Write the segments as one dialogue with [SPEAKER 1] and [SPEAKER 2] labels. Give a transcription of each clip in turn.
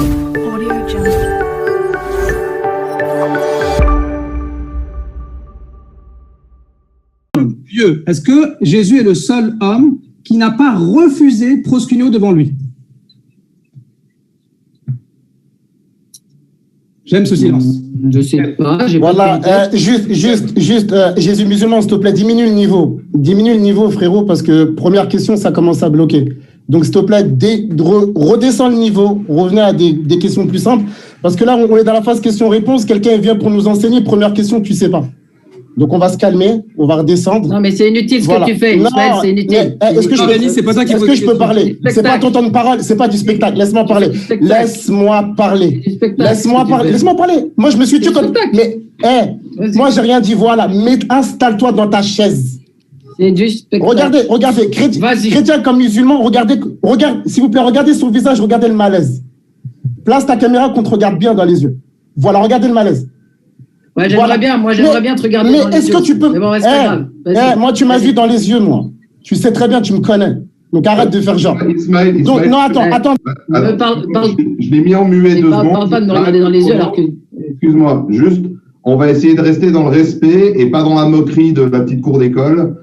[SPEAKER 1] Audio Jungle.
[SPEAKER 2] Dieu. Est-ce que Jésus est le seul homme qui n'a pas refusé proskuneo devant lui? J'aime ce silence.
[SPEAKER 3] Je sais pas.
[SPEAKER 4] Voilà, juste, Jésus musulman, s'il te plaît, diminue le niveau. Diminue le niveau, frérot, parce que première question, ça commence à bloquer. Donc, s'il te plaît, redescends le niveau, revenez à des questions plus simples. Parce que là, on est dans la phase question-réponse. Quelqu'un vient pour nous enseigner. Première question, tu sais pas. Donc, on va se calmer, on va redescendre.
[SPEAKER 3] Non, mais c'est inutile ce que tu fais, Ismaël, c'est inutile.
[SPEAKER 4] Est-ce que je peux parler? C'est pas ton temps de parole, c'est pas du spectacle. Laisse-moi parler. Laisse-moi parler. Laisse-moi parler. Laisse-moi parler. Moi, je me suis tué comme... Mais, moi, j'ai rien dit, voilà. Mais installe-toi dans ta chaise.
[SPEAKER 3] C'est du spectacle.
[SPEAKER 4] Regardez. Chrétien comme musulman, regarde, s'il vous plaît, regardez son visage, regardez le malaise. Place ta caméra qu'on te regarde bien dans les yeux. Voilà, regardez le malaise.
[SPEAKER 3] Ouais, j'aimerais bien te regarder dans les yeux.
[SPEAKER 4] Mais est-ce que tu peux...
[SPEAKER 3] Mais bon, c'est pas grave.
[SPEAKER 4] Moi, tu m'as vu dans les yeux, moi. Tu sais très bien, tu me connais. Donc, arrête de faire genre.
[SPEAKER 5] Ismaël.
[SPEAKER 4] Donc, non, attends.
[SPEAKER 5] Je l'ai mis en muet 2 secondes.
[SPEAKER 3] Parle pas de me regarder dans les yeux alors que...
[SPEAKER 5] Excuse-moi, juste, on va essayer de rester dans le respect et pas dans la moquerie de la petite cour d'école.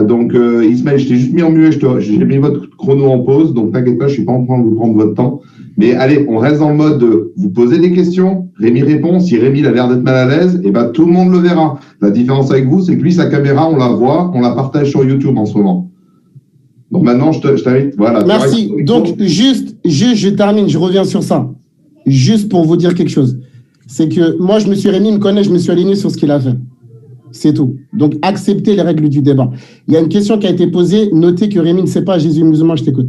[SPEAKER 5] Donc, Ismaël, je t'ai juste mis en muet, j'ai mis votre chrono en pause, donc t'inquiète pas, je suis pas en train de vous prendre votre temps. Mais allez, on reste dans le mode de vous poser des questions, Rémi répond, si Rémi a l'air d'être mal à l'aise, et ben tout le monde le verra. La différence avec vous, c'est que lui, sa caméra, on la voit, on la partage sur YouTube en ce moment. Donc maintenant, je t'invite, voilà.
[SPEAKER 4] Merci. Donc, juste, je termine, je reviens sur ça. Juste pour vous dire quelque chose. C'est que moi, Rémi me connaît, je me suis aligné sur ce qu'il a fait. C'est tout. Donc, acceptez les règles du débat. Il y a une question qui a été posée. Notez que Rémi ne sait pas Jésus musulman, je t'écoute.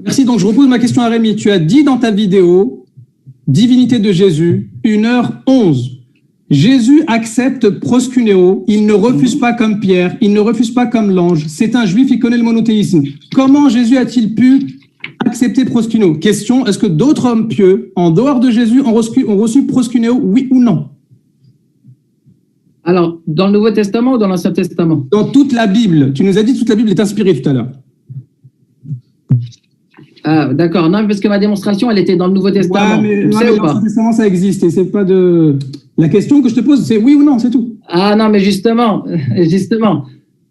[SPEAKER 2] Merci. Donc, je repose ma question à Rémi. Tu as dit dans ta vidéo, divinité de Jésus, 1h11. Jésus accepte proskuneo. Il ne refuse pas comme Pierre. Il ne refuse pas comme l'ange. C'est un juif, il connaît le monothéisme. Comment Jésus a-t-il pu accepter proskuneo? Question, est-ce que d'autres hommes pieux, en dehors de Jésus, ont reçu proskuneo, oui ou non?
[SPEAKER 3] Alors, dans le Nouveau Testament ou dans l'Ancien Testament? Dans
[SPEAKER 2] toute la Bible. Tu nous as dit que toute la Bible est inspirée tout à l'heure.
[SPEAKER 3] Ah, d'accord. Non, parce que ma démonstration, elle était dans le Nouveau Testament.
[SPEAKER 2] Ouais, mais l'Ancien Testament, ça existe. Et c'est pas de... La question que je te pose, c'est oui ou non, c'est tout.
[SPEAKER 3] Ah non, mais justement.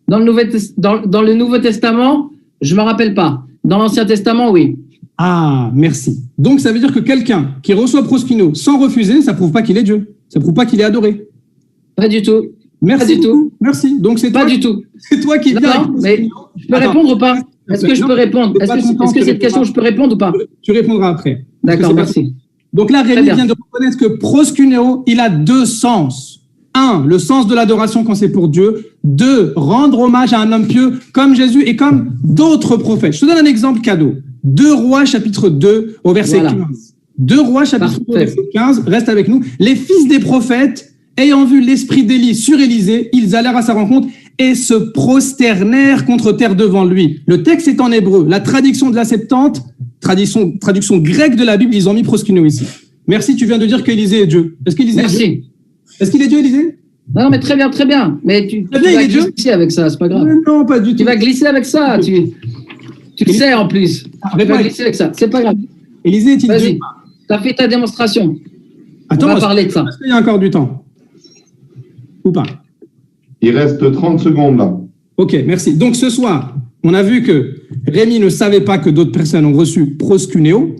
[SPEAKER 3] Dans le Nouveau Testament, je ne me rappelle pas. Dans l'Ancien Testament, oui.
[SPEAKER 2] Ah, merci. Donc, ça veut dire que quelqu'un qui reçoit proskuneo sans refuser, ça ne prouve pas qu'il est Dieu. Ça ne prouve pas qu'il est adoré.
[SPEAKER 3] Pas du tout.
[SPEAKER 2] Merci.
[SPEAKER 3] Pas du tout.
[SPEAKER 2] Merci. Donc, c'est
[SPEAKER 3] pas
[SPEAKER 2] toi,
[SPEAKER 3] du tout.
[SPEAKER 2] C'est toi qui viens.
[SPEAKER 3] Non, mais je peux répondre ou pas? Est-ce que je peux répondre? Est-ce que cette question, je peux répondre ou pas?
[SPEAKER 2] Tu répondras après.
[SPEAKER 3] D'accord, merci.
[SPEAKER 2] Donc là, Rémi vient de reconnaître que proskuneo, il a 2 sens. 1, le sens de l'adoration quand c'est pour Dieu. 2, rendre hommage à un homme pieux comme Jésus et comme d'autres prophètes. Je te donne un exemple cadeau. 2 Rois, chapitre 2, au verset 15. 2 Rois, chapitre 2, verset 15. Reste avec nous. Les fils des prophètes, ayant vu l'esprit d'Élie sur Élisée, ils allèrent à sa rencontre et se prosternèrent contre terre devant lui. Le texte est en hébreu. La traduction de la Septante, traduction grecque de la Bible, ils ont mis proskuneo ici. Merci, tu viens de dire qu'Élisée est Dieu. Est-ce qu'Élisée est Dieu? Est-ce qu'il est Dieu, Élisée?
[SPEAKER 3] Non, mais très bien. Mais tu vas glisser avec ça, c'est pas grave.
[SPEAKER 2] Non, pas du tout.
[SPEAKER 3] Tu vas glisser avec ça, tu le sais en plus. Tu vas glisser avec ça, c'est pas grave.
[SPEAKER 2] Élisée est-il Dieu?
[SPEAKER 3] Vas-y, tu as fait ta démonstration.
[SPEAKER 2] Attends,
[SPEAKER 3] on va parler de ça.
[SPEAKER 2] Est-ce qu'il y a encore du temps? Ou pas?
[SPEAKER 5] Il reste 30 secondes là.
[SPEAKER 2] Ok, merci. Donc ce soir, on a vu que Rémi ne savait pas que d'autres personnes ont reçu proskuneo.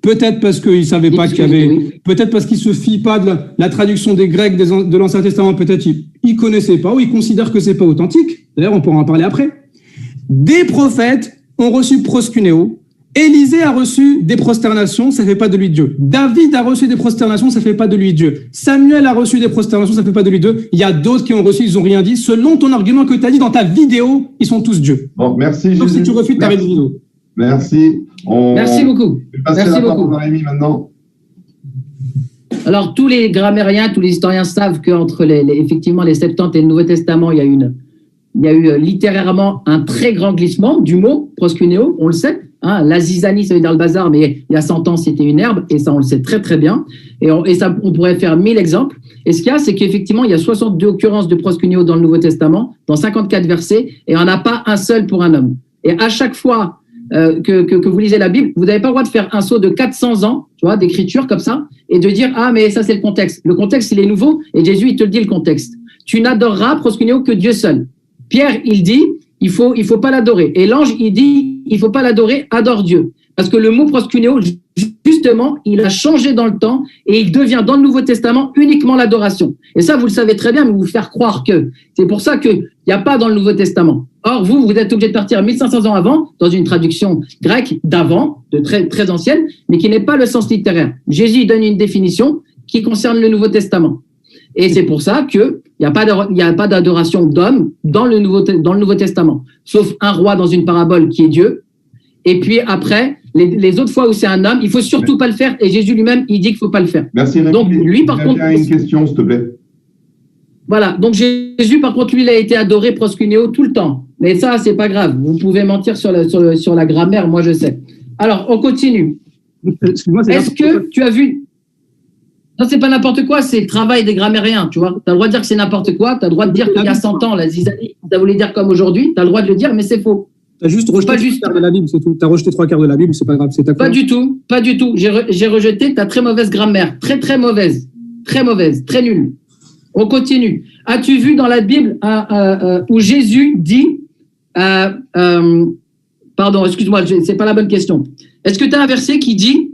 [SPEAKER 2] Peut-être parce qu'il ne savait pas qu'il y avait... Oui. Peut-être parce qu'il ne se fie pas de la traduction des Grecs de l'Ancien Testament. Peut-être qu'il ne connaissait pas ou il considère que ce n'est pas authentique. D'ailleurs, on pourra en parler après. Des prophètes ont reçu proskuneo. Élisée a reçu des prosternations, ça ne fait pas de lui Dieu. David a reçu des prosternations, ça ne fait pas de lui Dieu. Samuel a reçu des prosternations, ça ne fait pas de lui Dieu. Il y a d'autres qui ont reçu, ils n'ont rien dit. Selon ton argument que tu as dit dans ta vidéo, ils sont tous Dieu.
[SPEAKER 5] Bon, merci.
[SPEAKER 2] Donc si tu refuses, tu arrêtes la vidéo.
[SPEAKER 5] Merci.
[SPEAKER 3] Merci beaucoup.
[SPEAKER 5] Merci beaucoup. Rémi maintenant.
[SPEAKER 3] Alors, tous les grammairiens, tous les historiens savent qu'entre effectivement les Septante et le Nouveau Testament, il y a eu littérairement un très grand glissement du mot proskuneo, on le sait. Hein, la zizanie, ça veut dire le bazar, mais il y a 100 ans, c'était une herbe, et ça, on le sait très, très bien. Et ça, on pourrait faire 1000 exemples. Et ce qu'il y a, c'est qu'effectivement, il y a 62 occurrences de proskuneo dans le Nouveau Testament, dans 54 versets, et on n'a pas un seul pour un homme. Et à chaque fois que vous lisez la Bible, vous n'avez pas le droit de faire un saut de 400 ans, tu vois, d'écriture comme ça, et de dire, ah, mais ça, c'est le contexte. Le contexte, il est nouveau, et Jésus, il te le dit, le contexte. Tu n'adoreras, proskuneo, que Dieu seul. Pierre, il dit, il faut pas l'adorer. Et l'ange, il dit, il faut pas l'adorer, adore Dieu. Parce que le mot proskuneo, justement, il a changé dans le temps et il devient dans le Nouveau Testament uniquement l'adoration. Et ça, vous le savez très bien, mais vous faire croire que. C'est pour ça qu'il n'y a pas dans le Nouveau Testament. Or, vous êtes obligé de partir 1500 ans avant, dans une traduction grecque d'avant, de très, très ancienne, mais qui n'est pas le sens littéraire. Jésus donne une définition qui concerne le Nouveau Testament. Et c'est pour ça qu'il n'y a pas d'adoration d'homme dans le Nouveau Testament, sauf un roi dans une parabole qui est Dieu. Et puis après, les autres fois où c'est un homme, il faut surtout pas le faire. Et Jésus lui-même, il dit qu'il faut pas le faire.
[SPEAKER 5] Merci. Rémi.
[SPEAKER 3] Donc lui, par contre,
[SPEAKER 5] une question, s'il te plaît.
[SPEAKER 3] Voilà. Donc Jésus, par contre, lui, il a été adoré proskuneo tout le temps. Mais ça, c'est pas grave. Vous pouvez mentir sur la grammaire. Moi, je sais. Alors, on continue. Est-ce que tu as vu? Non, c'est pas n'importe quoi. C'est le travail des grammairiens. Tu vois, t'as le droit de dire que c'est n'importe quoi. T'as le droit de dire qu'il y a 100 ans, la zizanie, ça voulait dire comme aujourd'hui. T'as le droit de le dire, mais c'est faux.
[SPEAKER 2] Tu as juste rejeté 3 quarts de la Bible, c'est tout. Tu as rejeté 3 quarts de la Bible, c'est pas grave. C'est ta
[SPEAKER 3] Pas du tout, pas du tout. J'ai rejeté ta très mauvaise grammaire. Très, très mauvaise. Très mauvaise, très nulle. On continue. As-tu vu dans la Bible où Jésus dit... pardon, excuse-moi, c'est pas la bonne question. Est-ce que tu as un verset qui dit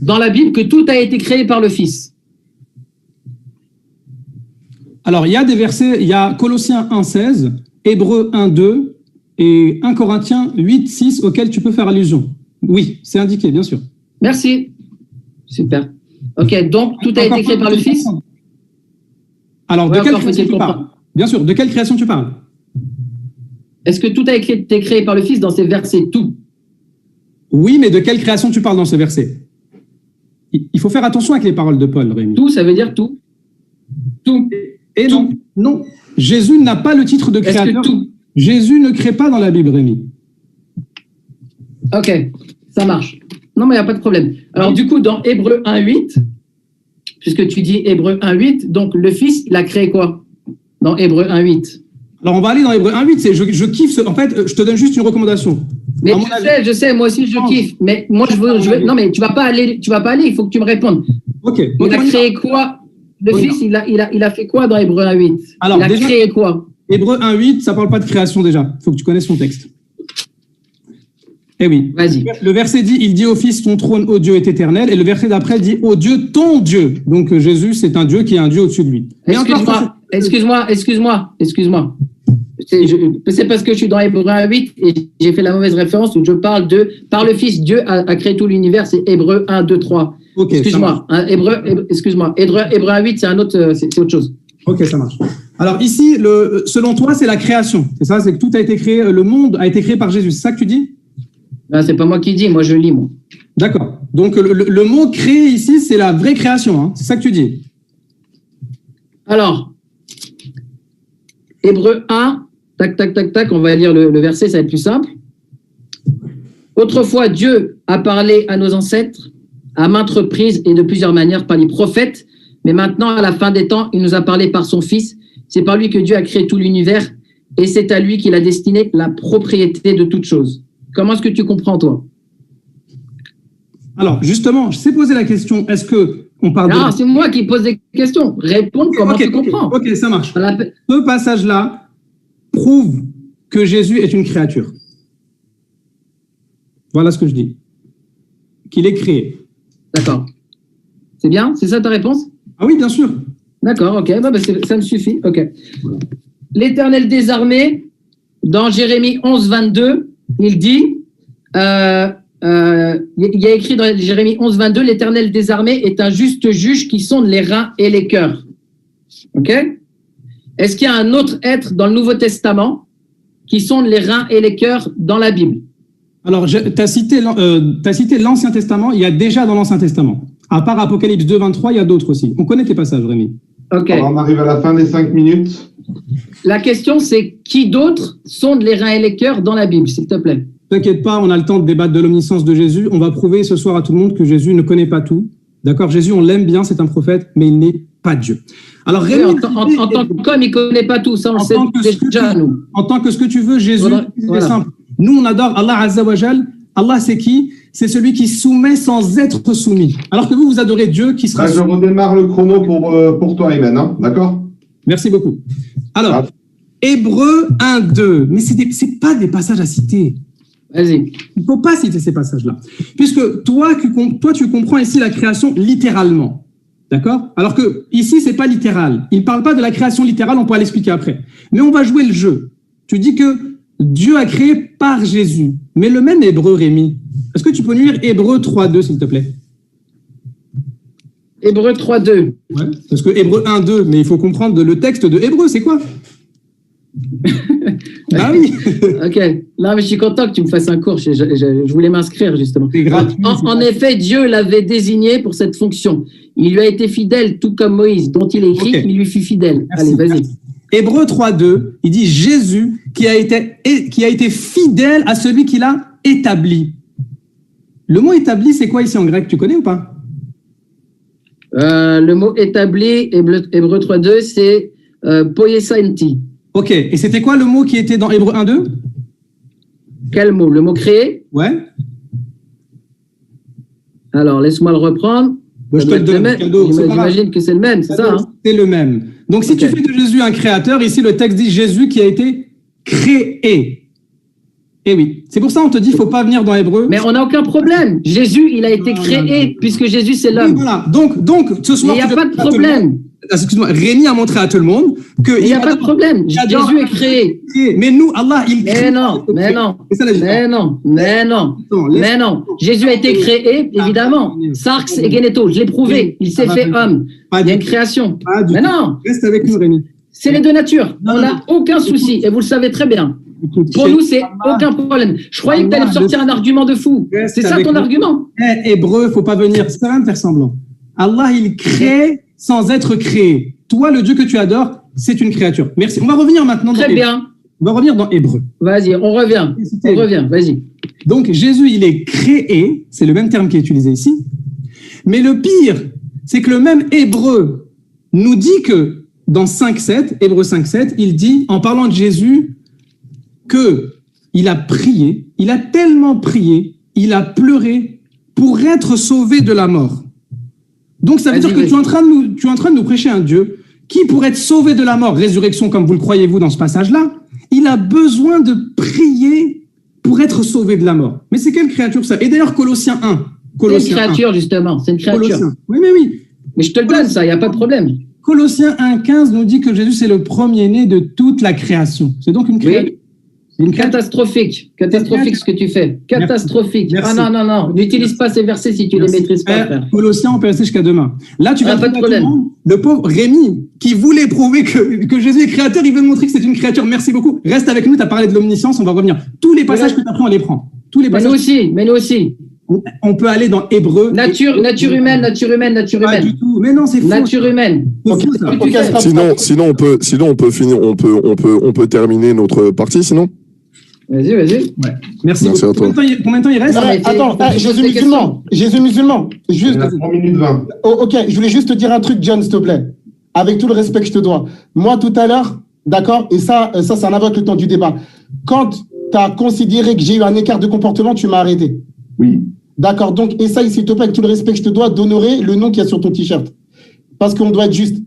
[SPEAKER 3] dans la Bible que tout a été créé par le Fils?
[SPEAKER 2] Alors, il y a des versets, il y a Colossiens 1,16, Hébreux 1,2 et 1 Corinthiens 8,6 auxquels tu peux faire allusion. Oui, c'est indiqué, bien sûr.
[SPEAKER 3] Merci. Super. Ok, donc tout a été créé par le Fils?
[SPEAKER 2] Alors, de quelle création tu parles? Bien sûr, de quelle création tu parles?
[SPEAKER 3] Est-ce que tout a été créé par le Fils dans ces versets? Tout.
[SPEAKER 2] Oui, mais de quelle création tu parles dans ces versets? Il faut faire attention avec les paroles de Paul, Rémi.
[SPEAKER 3] Tout, ça veut dire tout. Tout.
[SPEAKER 2] Et tout. Non. Jésus n'a pas le titre de créateur.
[SPEAKER 3] Est-ce que tout?
[SPEAKER 2] Jésus ne crée pas dans la Bible, Rémi.
[SPEAKER 3] Ok, ça marche. Non, mais il n'y a pas de problème. Alors, du coup, dans Hébreux 1,8, puisque tu dis Hébreux 1,8, donc le Fils, il a créé quoi dans Hébreux 1,8?
[SPEAKER 2] Alors, on va aller dans Hébreux 1,8. Je kiffe. En fait, je te donne juste une recommandation.
[SPEAKER 3] Mais je sais, moi aussi, je kiffe. Mais moi, je veux. Non, mais tu vas pas aller. Il faut que tu me répondes.
[SPEAKER 2] Ok.
[SPEAKER 3] Il a créé quoi? Le Fils, il a fait quoi dans Hébreux 1,8?
[SPEAKER 2] Alors,
[SPEAKER 3] il a créé quoi?
[SPEAKER 2] Hébreux 1,8, ça parle pas de création déjà. Il faut que tu connaisses son texte. Eh oui.
[SPEAKER 3] Vas-y.
[SPEAKER 2] Le verset dit, il dit au Fils, ton trône, ô Dieu, est éternel. Et le verset d'après dit, ô Dieu, ton Dieu. Donc Jésus, c'est un Dieu qui est un Dieu au-dessus de lui.
[SPEAKER 3] Excuse-moi. C'est parce que je suis dans Hébreux 1,8 et j'ai fait la mauvaise référence où je parle de, par le Fils, Dieu a créé tout l'univers, c'est Hébreux 1, 2, 3.
[SPEAKER 2] Okay,
[SPEAKER 3] excuse-moi. Hébreux 1,8, c'est autre chose.
[SPEAKER 2] Ok, ça marche. Alors ici, selon toi, c'est la création. C'est ça, c'est que tout a été créé, le monde a été créé par Jésus. C'est ça que tu dis?
[SPEAKER 3] C'est pas moi qui dis, moi je lis, moi.
[SPEAKER 2] D'accord. Donc le mot créé ici, c'est la vraie création. Hein. C'est ça que tu dis?
[SPEAKER 3] Alors, Hébreux 1, tac, on va lire le verset, ça va être plus simple. Autrefois, Dieu a parlé à nos ancêtres à maintes reprises et de plusieurs manières par les prophètes, mais maintenant, à la fin des temps, il nous a parlé par son Fils. C'est par lui que Dieu a créé tout l'univers et c'est à lui qu'il a destiné la propriété de toutes choses. Comment est-ce que tu comprends, toi?
[SPEAKER 2] Alors, justement, je sais poser la question, est-ce qu'on parle
[SPEAKER 3] Non, c'est moi qui pose des questions. Réponds comment tu comprends.
[SPEAKER 2] Ok, ça marche. Ce passage-là prouve que Jésus est une créature. Voilà ce que je dis. Qu'il est créé.
[SPEAKER 3] D'accord. C'est bien? C'est ça ta réponse?
[SPEAKER 2] Ah oui, bien sûr.
[SPEAKER 3] D'accord, ok. Ça me suffit. Ok. L'Éternel des armées, dans Jérémie 11, 22, il dit, il y a écrit dans Jérémie 11, 22, l'Éternel des armées est un juste juge qui sonde les reins et les cœurs. Ok? Est-ce qu'il y a un autre être dans le Nouveau Testament qui sonde les reins et les cœurs dans la Bible?
[SPEAKER 2] Alors, tu as cité l'Ancien Testament, il y a déjà dans l'Ancien Testament. À part Apocalypse 2, 23, il y a d'autres aussi. On connaît tes passages, Rémi.
[SPEAKER 3] Ok.
[SPEAKER 5] Alors, on arrive à la fin des 5 minutes.
[SPEAKER 3] La question, c'est qui d'autre sonde les reins et les cœurs dans la Bible, s'il te plaît?
[SPEAKER 2] T'inquiète pas, on a le temps de débattre de l'omniscience de Jésus. On va prouver ce soir à tout le monde que Jésus ne connaît pas tout. D'accord? Jésus, on l'aime bien, c'est un prophète, mais il n'est pas Dieu. Alors, Rémi,
[SPEAKER 3] en tant qu'homme, il ne connaît pas tout. Ça, on le sait déjà, nous.
[SPEAKER 2] En tant que ce que tu veux, Jésus, c'est simple. Nous, on adore Allah Azza wa Jal Allah, c'est qui? C'est celui qui soumet sans être soumis. Alors que vous adorez Dieu qui sera
[SPEAKER 5] Là, je redémarre le chrono pour toi, Ayman, hein, d'accord?
[SPEAKER 2] Merci beaucoup. Alors, Hébreux 1, 2. Mais c'est pas des passages à citer.
[SPEAKER 3] Vas-y.
[SPEAKER 2] Il ne faut pas citer ces passages-là. Puisque toi, tu comprends ici la création littéralement. D'accord? Alors que ici, c'est pas littéral. Il ne parle pas de la création littérale, on pourra l'expliquer après. Mais on va jouer le jeu. Tu dis que Dieu a créé par Jésus. Mais le même Hébreu, Rémi, est-ce que tu peux nous lire Hébreux 3, 2, s'il te plaît?
[SPEAKER 3] Hébreux 3, 2.
[SPEAKER 2] Ouais. Parce que Hébreux 1, 2, mais il faut comprendre le texte de Hébreux, c'est quoi? Ah oui.
[SPEAKER 3] Ok. Là, mais je suis content que tu me fasses un cours. Je voulais m'inscrire, justement.
[SPEAKER 2] C'est gratuit.
[SPEAKER 3] En effet, Dieu l'avait désigné pour cette fonction. Il lui a été fidèle, tout comme Moïse, dont il est écrit qu'il lui fut fidèle.
[SPEAKER 2] Merci,
[SPEAKER 3] Allez, vas-y.
[SPEAKER 2] merci. Hébreux 3, 2, il dit Jésus qui a été fidèle à celui qui l'a établi. Le mot établi, c'est quoi ici en grec? Tu connais ou pas?
[SPEAKER 3] Le mot établi, Hébreux 3, 2, c'est poiesainti.
[SPEAKER 2] Ok, et c'était quoi le mot qui était dans Hébreux 1, 2?
[SPEAKER 3] Quel mot? Le mot créé?
[SPEAKER 2] Ouais.
[SPEAKER 3] Alors, laisse-moi le reprendre.
[SPEAKER 2] Bon, je te le donne. Cadeau, c'est pas grave.
[SPEAKER 3] J'imagine que c'est le même, c'est ça, hein?
[SPEAKER 2] C'est le même. Donc, si tu fais de Jésus un créateur, ici, le texte dit Jésus qui a été créé. Eh oui, c'est pour ça qu'on te dit, il ne faut pas venir dans Hébreu.
[SPEAKER 3] Mais on n'a aucun problème. Jésus, il a été créé, puisque Jésus, c'est l'homme.
[SPEAKER 2] Voilà. Donc, ce soir,
[SPEAKER 3] il n'y a pas de problème.
[SPEAKER 2] Excuse-moi, Rémi a montré à tout le monde que...
[SPEAKER 3] Il n'y a pas de problème. Jésus est créé.
[SPEAKER 2] Mais nous, Allah, il crée.
[SPEAKER 3] Mais non. Jésus a été créé, évidemment. Sarx et Geneto, je l'ai prouvé. Il s'est fait homme. Il y a une création. Mais non.
[SPEAKER 2] Reste avec nous, Rémi.
[SPEAKER 3] C'est les deux natures. On n'a aucun souci. Et vous le savez très bien. Pour nous, c'est aucun problème. Je croyais que tu allais me sortir un argument de fou. C'est ça ton argument?
[SPEAKER 2] Hébreu, il ne faut pas venir. C'est pas même faire semblant. Allah, il crée sans être créé. Toi, le Dieu que tu adores, c'est une créature. Merci. On va revenir maintenant dans
[SPEAKER 3] Très bien.
[SPEAKER 2] On va revenir dans Hébreu.
[SPEAKER 3] Vas-y, on revient. Vas-y.
[SPEAKER 2] Donc, Jésus, il est créé. C'est le même terme qui est utilisé ici. Mais le pire, c'est que le même Hébreu nous dit que dans 5.7, Hébreu 5.7, il dit, en parlant de Jésus, qu'il a prié, il a tellement prié, il a pleuré pour être sauvé de la mort. Donc, ça veut dire que tu es en train de nous prêcher un Dieu qui, pour être sauvé de la mort, résurrection comme vous le croyez vous dans ce passage-là, il a besoin de prier pour être sauvé de la mort. Mais c'est quelle créature ça? Et d'ailleurs, Colossiens 1.
[SPEAKER 3] C'est une créature, justement. C'est une créature.
[SPEAKER 2] Colossiens. Oui.
[SPEAKER 3] Mais je te le donne, ça, il n'y a pas de problème.
[SPEAKER 2] Colossiens 1.15 nous dit que Jésus, c'est le premier-né de toute la création. C'est donc une créature.
[SPEAKER 3] Oui. Catastrophique ce que tu fais. Catastrophique.
[SPEAKER 2] Merci.
[SPEAKER 3] Ah non. N'utilise pas ces versets si tu les maîtrises pas, frère.
[SPEAKER 2] Colossiens, on peut rester jusqu'à demain. Là, tu vas
[SPEAKER 3] pas de problème.
[SPEAKER 2] Le pauvre Rémi, qui voulait prouver que Jésus est créateur, il veut montrer que c'est une créature. Merci beaucoup. Reste avec nous, tu as parlé de l'omniscience, on va revenir. Tous les passages que tu as pris, on les prend. Tous les passages.
[SPEAKER 3] Mais nous aussi.
[SPEAKER 2] On peut aller dans Hébreu.
[SPEAKER 3] Nature humaine.
[SPEAKER 2] Pas du tout. Mais non, c'est faux.
[SPEAKER 3] Nature humaine.
[SPEAKER 1] Sinon, on peut finir, on peut terminer notre partie, sinon.
[SPEAKER 3] Vas-y.
[SPEAKER 2] Ouais. Merci
[SPEAKER 1] à toi.
[SPEAKER 2] Combien de temps il reste?
[SPEAKER 4] Attends, Jésus musulman. Juste.
[SPEAKER 5] 3 minutes 20.
[SPEAKER 4] Ok, je voulais juste te dire un truc, John, s'il te plaît. Avec tout le respect que je te dois. Moi, tout à l'heure, d'accord, et ça en invoque le temps du débat. Quand tu as considéré que j'ai eu un écart de comportement, tu m'as arrêté.
[SPEAKER 5] Oui.
[SPEAKER 4] D'accord, donc essaye, s'il te plaît, avec tout le respect que je te dois, d'honorer le nom qu'il y a sur ton t-shirt. Parce qu'on doit être juste.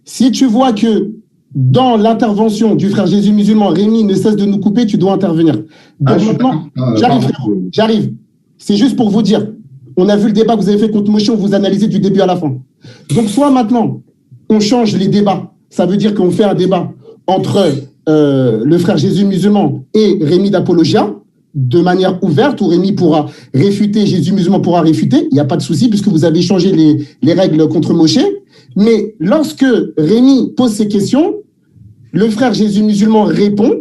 [SPEAKER 4] Si tu vois que dans l'intervention du frère Jésus musulman, Rémi ne cesse de nous couper, tu dois intervenir. Donc maintenant, j'arrive, frérot, j'arrive. C'est juste pour vous dire, on a vu le débat que vous avez fait contre Moshe, on vous analysez du début à la fin. Donc soit maintenant, on change les débats. Ça veut dire qu'on fait un débat entre le frère Jésus musulman et Rémi d'Apologia, de manière ouverte, où Rémi pourra réfuter, Jésus musulman pourra réfuter, il n'y a pas de souci, puisque vous avez changé les règles contre Moshe. Mais lorsque Rémi pose ses questions, le frère Jésus musulman répond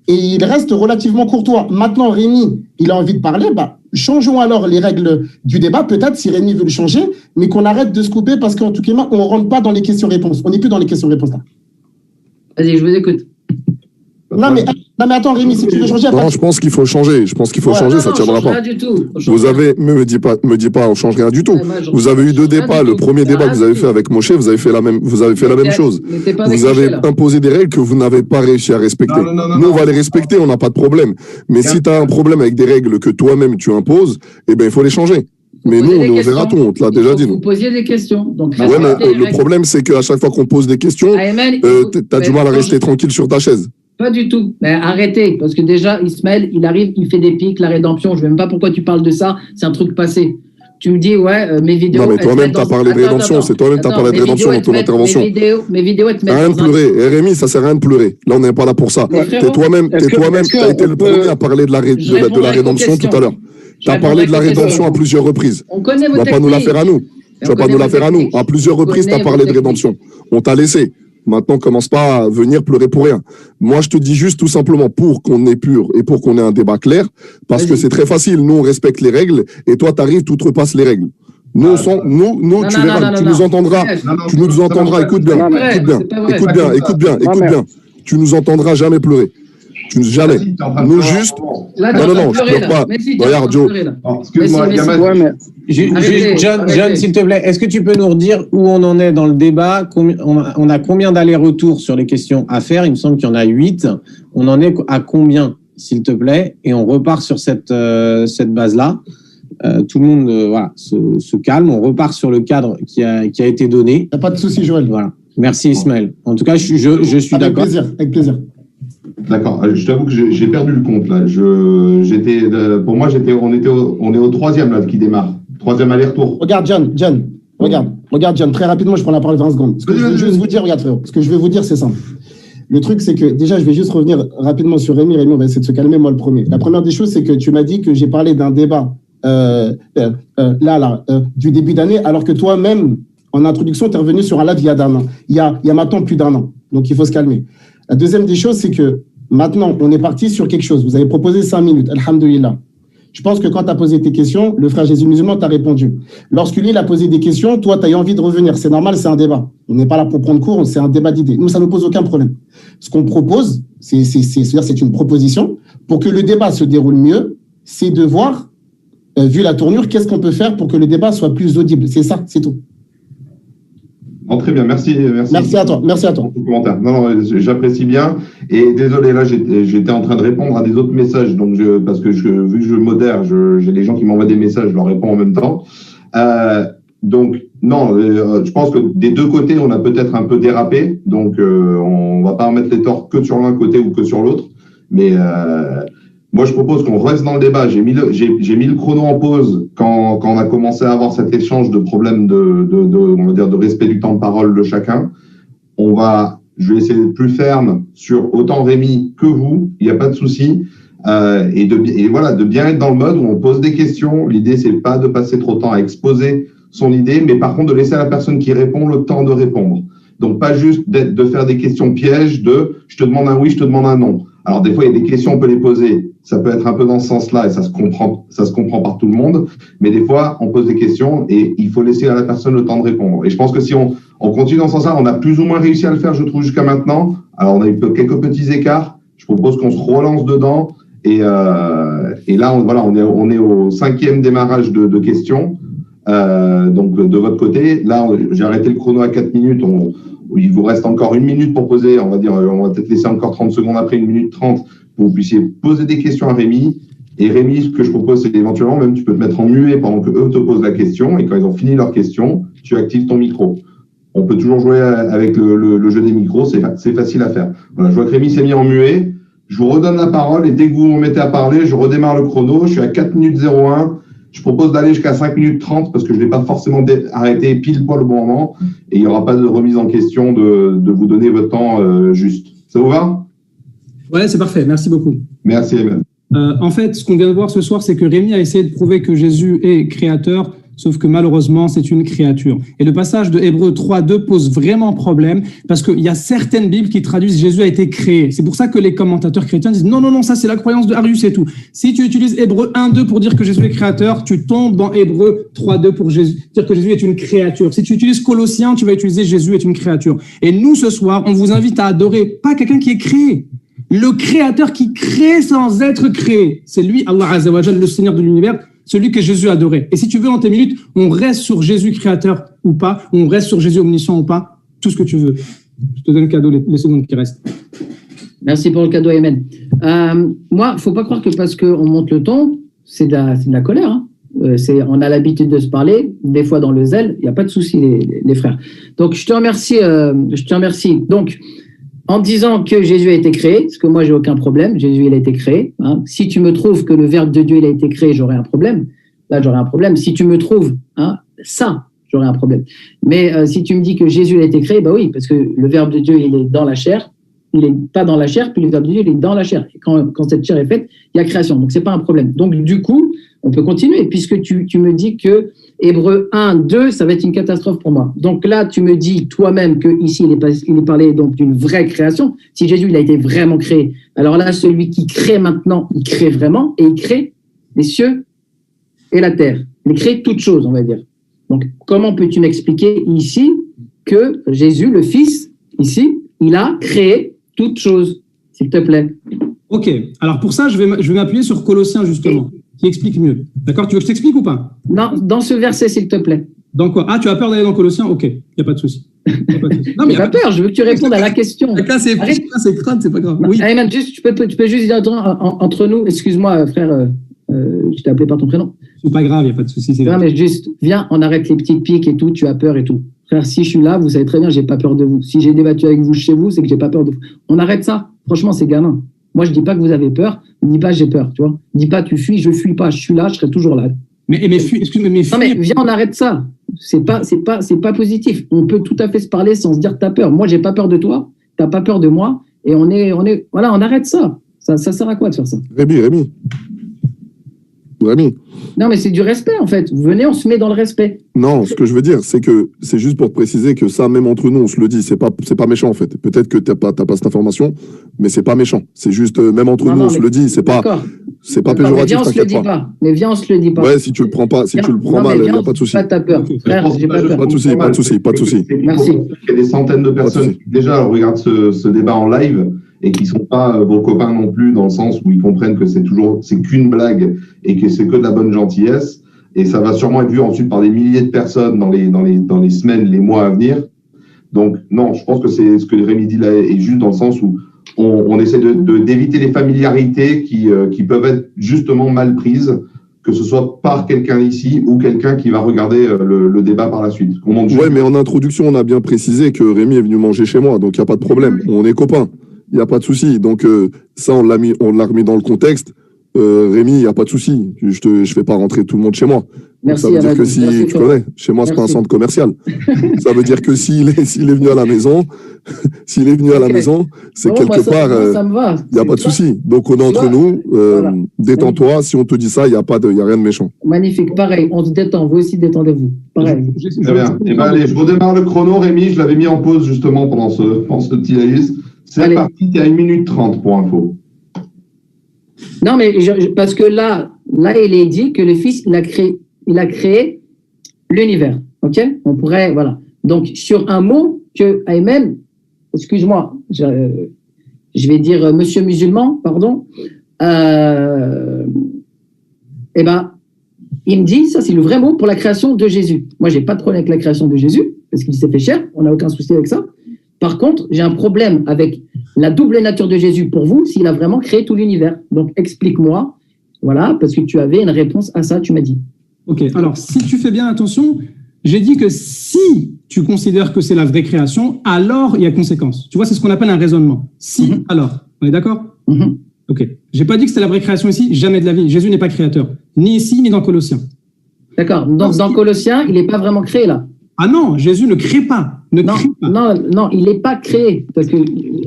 [SPEAKER 4] et il reste relativement courtois. Maintenant, Rémi, il a envie de parler, changeons alors les règles du débat, peut-être si Rémi veut le changer, mais qu'on arrête de se couper parce qu'en tout cas, on ne rentre pas dans les questions-réponses. On n'est plus dans les questions-réponses là.
[SPEAKER 3] Vas-y, je vous écoute.
[SPEAKER 4] Non, mais Non, mais attends, Rémi, si tu veux changer...
[SPEAKER 1] Non, je pense qu'il faut changer. Je pense qu'il faut changer, ça ne tiendra pas.
[SPEAKER 3] Rien du tout.
[SPEAKER 1] Vous avez, me dis pas, on change rien du tout. Vous avez eu 2 débats. Le premier débat que vous avez fait avec Moshe, vous avez fait la même chose. Vous avez imposé des règles que vous n'avez pas réussi à respecter. Nous, on va les respecter, on n'a pas de problème. Mais si tu as un problème avec des règles que toi-même tu imposes, eh ben, il faut les changer. Mais nous, on verra tout, on te l'a déjà dit.
[SPEAKER 3] Vous posiez des questions. Donc,
[SPEAKER 1] ouais, mais le problème, c'est qu'à chaque fois qu'on pose des questions, tu as du mal à rester tranquille sur ta chaise.
[SPEAKER 3] Pas du tout. Mais arrêtez, parce que déjà, Ismaël, il arrive, il fait des pics, la rédemption. Je ne sais même pas pourquoi tu parles de ça. C'est un truc passé. Tu me dis, ouais, mes vidéos.
[SPEAKER 1] Non, mais toi-même, tu as parlé de rédemption. C'est toi-même, tu as parlé de rédemption dans ton intervention.
[SPEAKER 3] Mes vidéos, elles te mettent.
[SPEAKER 1] Rien de pleurer. Rémi, ça sert à rien de pleurer. Là, on n'est pas là pour ça. T'es toi-même, tu as été le premier à parler de la rédemption tout à l'heure. Tu as parlé de la rédemption à plusieurs reprises.
[SPEAKER 3] On connaît vos
[SPEAKER 1] techniques. Tu vas pas nous la faire à nous. Tu vas pas nous la faire à nous. À plusieurs reprises, tu as parlé de rédemption. On t'a laissé. Maintenant, commence pas à venir pleurer pour rien. Moi, je te dis juste tout simplement pour qu'on ait pur et pour qu'on ait un débat clair, parce que c'est très facile. Nous, on respecte les règles et toi, t'arrives, tu trepasses les règles. Nous, tu verras, tu nous entendras. Tu nous entendras. Écoute bien. Tu nous entendras jamais pleurer. Jamais. Nous juste. Non, je pleure pas. Regarde, Joe.
[SPEAKER 5] Excuse-moi,
[SPEAKER 6] John, s'il te plaît, est-ce que tu peux nous redire où on en est dans le débat? On a combien d'allers-retours sur les questions à faire? Il me semble qu'il y en a 8. On en est à combien, s'il te plaît? Et on repart sur cette base-là. Tout le monde se calme. On repart sur le cadre qui a été donné.
[SPEAKER 4] Il n'y a pas de souci, Joël.
[SPEAKER 6] Voilà. Merci, Ismaël. En tout cas, je suis d'accord.
[SPEAKER 4] Avec plaisir.
[SPEAKER 5] D'accord. Je t'avoue que j'ai perdu le compte là. Pour moi, on est au 3e là qui démarre. 3e aller-retour.
[SPEAKER 4] Regarde, John. Regarde, John. Très rapidement, je prends la parole 20 secondes. Ce que je veux juste vous dire, regarde, frérot. Ce que je veux vous dire, c'est simple. Le truc, c'est que déjà, je vais juste revenir rapidement sur Rémi. Rémi, on va essayer de se calmer, moi le premier. La première des choses, c'est que tu m'as dit que j'ai parlé d'un débat du début d'année, alors que toi-même, en introduction, tu es revenu sur un live il y a d'un an. Il y a maintenant plus d'1 an. Donc, il faut se calmer. La deuxième des choses, c'est que maintenant, on est parti sur quelque chose. Vous avez proposé 5 minutes. Alhamdoulilah. Je pense que quand tu as posé tes questions, le frère Jésus musulman t'a répondu. Lorsque lui, il a posé des questions, toi, tu as eu envie de revenir. C'est normal, c'est un débat. On n'est pas là pour prendre cours, c'est un débat d'idées. Nous, ça ne nous pose aucun problème. Ce qu'on propose, c'est une proposition. Pour que le débat se déroule mieux, c'est de voir, vu la tournure, qu'est-ce qu'on peut faire pour que le débat soit plus audible. C'est ça, c'est tout.
[SPEAKER 5] Oh, très bien, merci.
[SPEAKER 4] Merci à toi.
[SPEAKER 5] Commentaire. Non, j'apprécie bien. Et désolé, là, j'étais en train de répondre à des autres messages. Donc, parce que vu que je modère, j'ai des gens qui m'envoient des messages, je leur réponds en même temps. Donc, non, je pense que des deux côtés, on a peut-être un peu dérapé. Donc, on va pas remettre les torts que sur l'un côté ou que sur l'autre. Mais moi, je propose qu'on reste dans le débat. J'ai mis le chrono en pause quand on a commencé à avoir cet échange de problèmes on va dire, de respect du temps de parole de chacun. Je vais essayer d'être plus ferme sur autant Rémi que vous. Il n'y a pas de souci. Et de bien être dans le mode où on pose des questions. L'idée, c'est pas de passer trop de temps à exposer son idée, mais par contre de laisser à la personne qui répond le temps de répondre. Donc, pas juste de faire des questions pièges je te demande un oui, je te demande un non. Alors, des fois, il y a des questions, on peut les poser. Ça peut être un peu dans ce sens-là et ça se comprend par tout le monde. Mais des fois, on pose des questions et il faut laisser à la personne le temps de répondre. Et je pense que si on continue dans ce sens-là, on a plus ou moins réussi à le faire, je trouve, jusqu'à maintenant. Alors, on a eu quelques petits écarts. Je propose qu'on se relance dedans. Et là, on est au 5e démarrage de questions. Donc, de votre côté, là, j'ai arrêté le chrono à 4 minutes. Il vous reste encore 1 minute pour poser. On va peut-être laisser encore 30 secondes après 1 minute 30 pour que vous puissiez poser des questions à Rémi. Et Rémi, ce que je propose, c'est éventuellement, même tu peux te mettre en muet pendant que eux te posent la question. Et quand ils ont fini leur question, tu actives ton micro. On peut toujours jouer avec le jeu des micros. C'est facile à faire. Voilà, je vois que Rémi s'est mis en muet. Je vous redonne la parole et dès que vous vous mettez à parler, je redémarre le chrono. Je suis à 4 minutes 01. Je propose d'aller jusqu'à 5 minutes 30 parce que je ne vais pas forcément arrêter pile poil au bon moment et il n'y aura pas de remise en question de vous donner votre temps juste. Ça vous va?
[SPEAKER 2] Ouais, c'est parfait. Merci beaucoup.
[SPEAKER 5] Merci, Emmanuel.
[SPEAKER 2] En fait, ce qu'on vient de voir ce soir, c'est que Rémi a essayé de prouver que Jésus est créateur, sauf que malheureusement, c'est une créature. Et le passage de Hébreux 3:2 pose vraiment problème parce qu'il y a certaines Bibles qui traduisent Jésus a été créé. C'est pour ça que les commentateurs chrétiens disent non, ça c'est la croyance de Arius et tout. Si tu utilises Hébreux 1:2 pour dire que Jésus est créateur, tu tombes dans Hébreux 3:2 pour dire que Jésus est une créature. Si tu utilises Colossiens, tu vas utiliser Jésus est une créature. Et nous, ce soir, on vous invite à adorer pas quelqu'un qui est créé, Le créateur qui crée sans être créé. C'est lui, Allah Azza wa Jal, le Seigneur de l'univers, celui que Jésus adorait. Et si tu veux, en tes minutes, on reste sur Jésus créateur ou pas, on reste sur Jésus omniscient ou pas, tout ce que tu veux. Je te donne le cadeau, les secondes qui restent.
[SPEAKER 3] Merci pour le cadeau, Amen. Moi, faut pas croire que parce qu'on monte le ton, c'est de la colère. Hein. On a l'habitude de se parler, des fois dans le zèle, il n'y a pas de souci, les frères. Donc, je te remercie. Donc, en disant que Jésus a été créé, parce que moi, j'ai aucun problème, Jésus, il a été créé. Hein. Si tu me trouves que le Verbe de Dieu, il a été créé, j'aurais un problème. Là, j'aurais un problème. Si tu me trouves ça, j'aurais un problème. Mais si tu me dis que Jésus, il a été créé, bah oui, parce que le Verbe de Dieu, il est dans la chair, il n'est pas dans la chair, puis le Verbe de Dieu, il est dans la chair. Et quand cette chair est faite, il y a création. Donc, c'est pas un problème. Donc, du coup, on peut continuer, puisque tu me dis que Hébreux 1, 2, ça va être une catastrophe pour moi. Donc là, tu me dis toi-même qu'ici, il est parlé donc d'une vraie création. Si Jésus, il a été vraiment créé, alors là, celui qui crée maintenant, il crée vraiment, et il crée les cieux et la terre. Il crée toutes choses, on va dire. Donc, comment peux-tu m'expliquer ici que Jésus, le Fils, ici, il a créé toutes choses, s'il te plaît?
[SPEAKER 2] Ok, alors pour ça, je vais m'appuyer sur Colossiens, justement, qui explique mieux. D'accord? Tu veux que je t'explique ou pas?
[SPEAKER 3] Non, dans ce verset, s'il te plaît.
[SPEAKER 2] Dans quoi? Ah, tu as peur d'aller dans Colossiens? Ok, il n'y a pas de souci.
[SPEAKER 3] Non, mais pas peur, je veux que tu répondes à la question.
[SPEAKER 2] Là, c'est crâne, c'est pas grave. Oui.
[SPEAKER 3] Ayman, tu peux juste dire entre nous, excuse-moi, frère, je t'ai appelé par ton prénom.
[SPEAKER 2] C'est pas grave, il n'y a pas de souci.
[SPEAKER 3] Non, mais juste, viens, on arrête les petites piques et tout, tu as peur et tout. Frère, si je suis là, vous savez très bien, j'ai pas peur de vous. Si j'ai débattu avec vous chez vous, c'est que j'ai pas peur de vous. On arrête ça. Franchement, c'est gamin. Moi, je dis pas que vous avez peur, dis pas j'ai peur, tu vois. Dis pas tu fuis, je fuis pas, je suis là, je serai toujours là.
[SPEAKER 2] Excuse-moi, mais
[SPEAKER 3] non, mais viens, on arrête ça. C'est pas positif. On peut tout à fait se parler sans se dire que t'as peur. Moi, j'ai pas peur de toi, t'as pas peur de moi, et voilà, on arrête ça. Ça sert à quoi de faire ça?
[SPEAKER 1] Rémi.
[SPEAKER 3] Non, mais c'est du respect, en fait. Venez, on se met dans le respect.
[SPEAKER 1] Non, ce que je veux dire, c'est que c'est juste pour te préciser que ça, même entre nous, on se le dit, c'est pas méchant, en fait. Peut-être que t'as pas cette information, mais c'est pas méchant. C'est juste, même entre nous, on se le dit, c'est pas péjoratif, t'inquiète pas.
[SPEAKER 3] Mais viens, on se le dit pas.
[SPEAKER 1] Ouais, si tu le prends pas, mal, il n'y a pas de souci.
[SPEAKER 3] Pas ta peur. Frère, j'ai pas peur.
[SPEAKER 1] Pas de souci.
[SPEAKER 3] Merci.
[SPEAKER 5] Il y a des centaines de personnes qui déjà regardent ce débat en live et qui sont pas vos copains non plus, dans le sens où ils comprennent que c'est qu'une blague et que c'est que de la bonne gentillesse. Et ça va sûrement être vu ensuite par des milliers de personnes dans les semaines, les mois à venir. Donc, non, je pense que c'est ce que Rémi dit là est juste dans le sens où on essaie d'éviter les familiarités qui peuvent être justement mal prises, que ce soit par quelqu'un ici ou quelqu'un qui va regarder le débat par la suite.
[SPEAKER 1] Ouais, mais en introduction, on a bien précisé que Rémi est venu manger chez moi, donc il n'y a pas de problème. On est copains. Il n'y a pas de souci. Donc, ça, on l'a remis dans le contexte. Rémi, il n'y a pas de souci. Je fais pas rentrer tout le monde chez moi.
[SPEAKER 3] Merci,
[SPEAKER 1] ça veut dire que tu connais, chez moi, c'est pas un centre commercial. Ça veut dire que s'il est venu à la maison, c'est quelque part, il n'y a pas de souci. Donc, on est entre nous, détends-toi. Si on te dit ça, il n'y a rien de méchant.
[SPEAKER 3] Magnifique. Pareil, on se détend. Vous aussi, détendez-vous. Pareil.
[SPEAKER 5] Très bien. Eh ben, allez, je redémarre le chrono, Rémi. Je l'avais mis en pause, justement, pendant ce petit live. C'est parti, il y a 1 minute 30 pour info.
[SPEAKER 3] Non, mais parce que là, il est dit que le Fils, il a créé l'univers. OK? On pourrait, voilà. Donc, sur un mot que Ayman, excuse-moi, je vais dire monsieur musulman, pardon, il me dit, ça c'est le vrai mot pour la création de Jésus. Moi, j'ai pas de problème avec la création de Jésus, parce qu'il s'est fait chair, on n'a aucun souci avec ça. Par contre, j'ai un problème avec la double nature de Jésus pour vous, s'il a vraiment créé tout l'univers. Donc, explique-moi, voilà, parce que tu avais une réponse à ça, tu m'as dit.
[SPEAKER 2] Ok, alors, si tu fais bien attention, j'ai dit que si tu considères que c'est la vraie création, alors il y a conséquence. Tu vois, c'est ce qu'on appelle un raisonnement. Si, alors. On est d'accord? Ok. J'ai pas dit que c'était la vraie création ici, jamais de la vie. Jésus n'est pas créateur, ni ici, ni dans Colossiens.
[SPEAKER 3] D'accord. Donc, dans Colossiens, il n'est pas vraiment créé, là.
[SPEAKER 2] Ah non, Jésus ne crée pas.
[SPEAKER 3] Non, il n'est pas créé. Parce que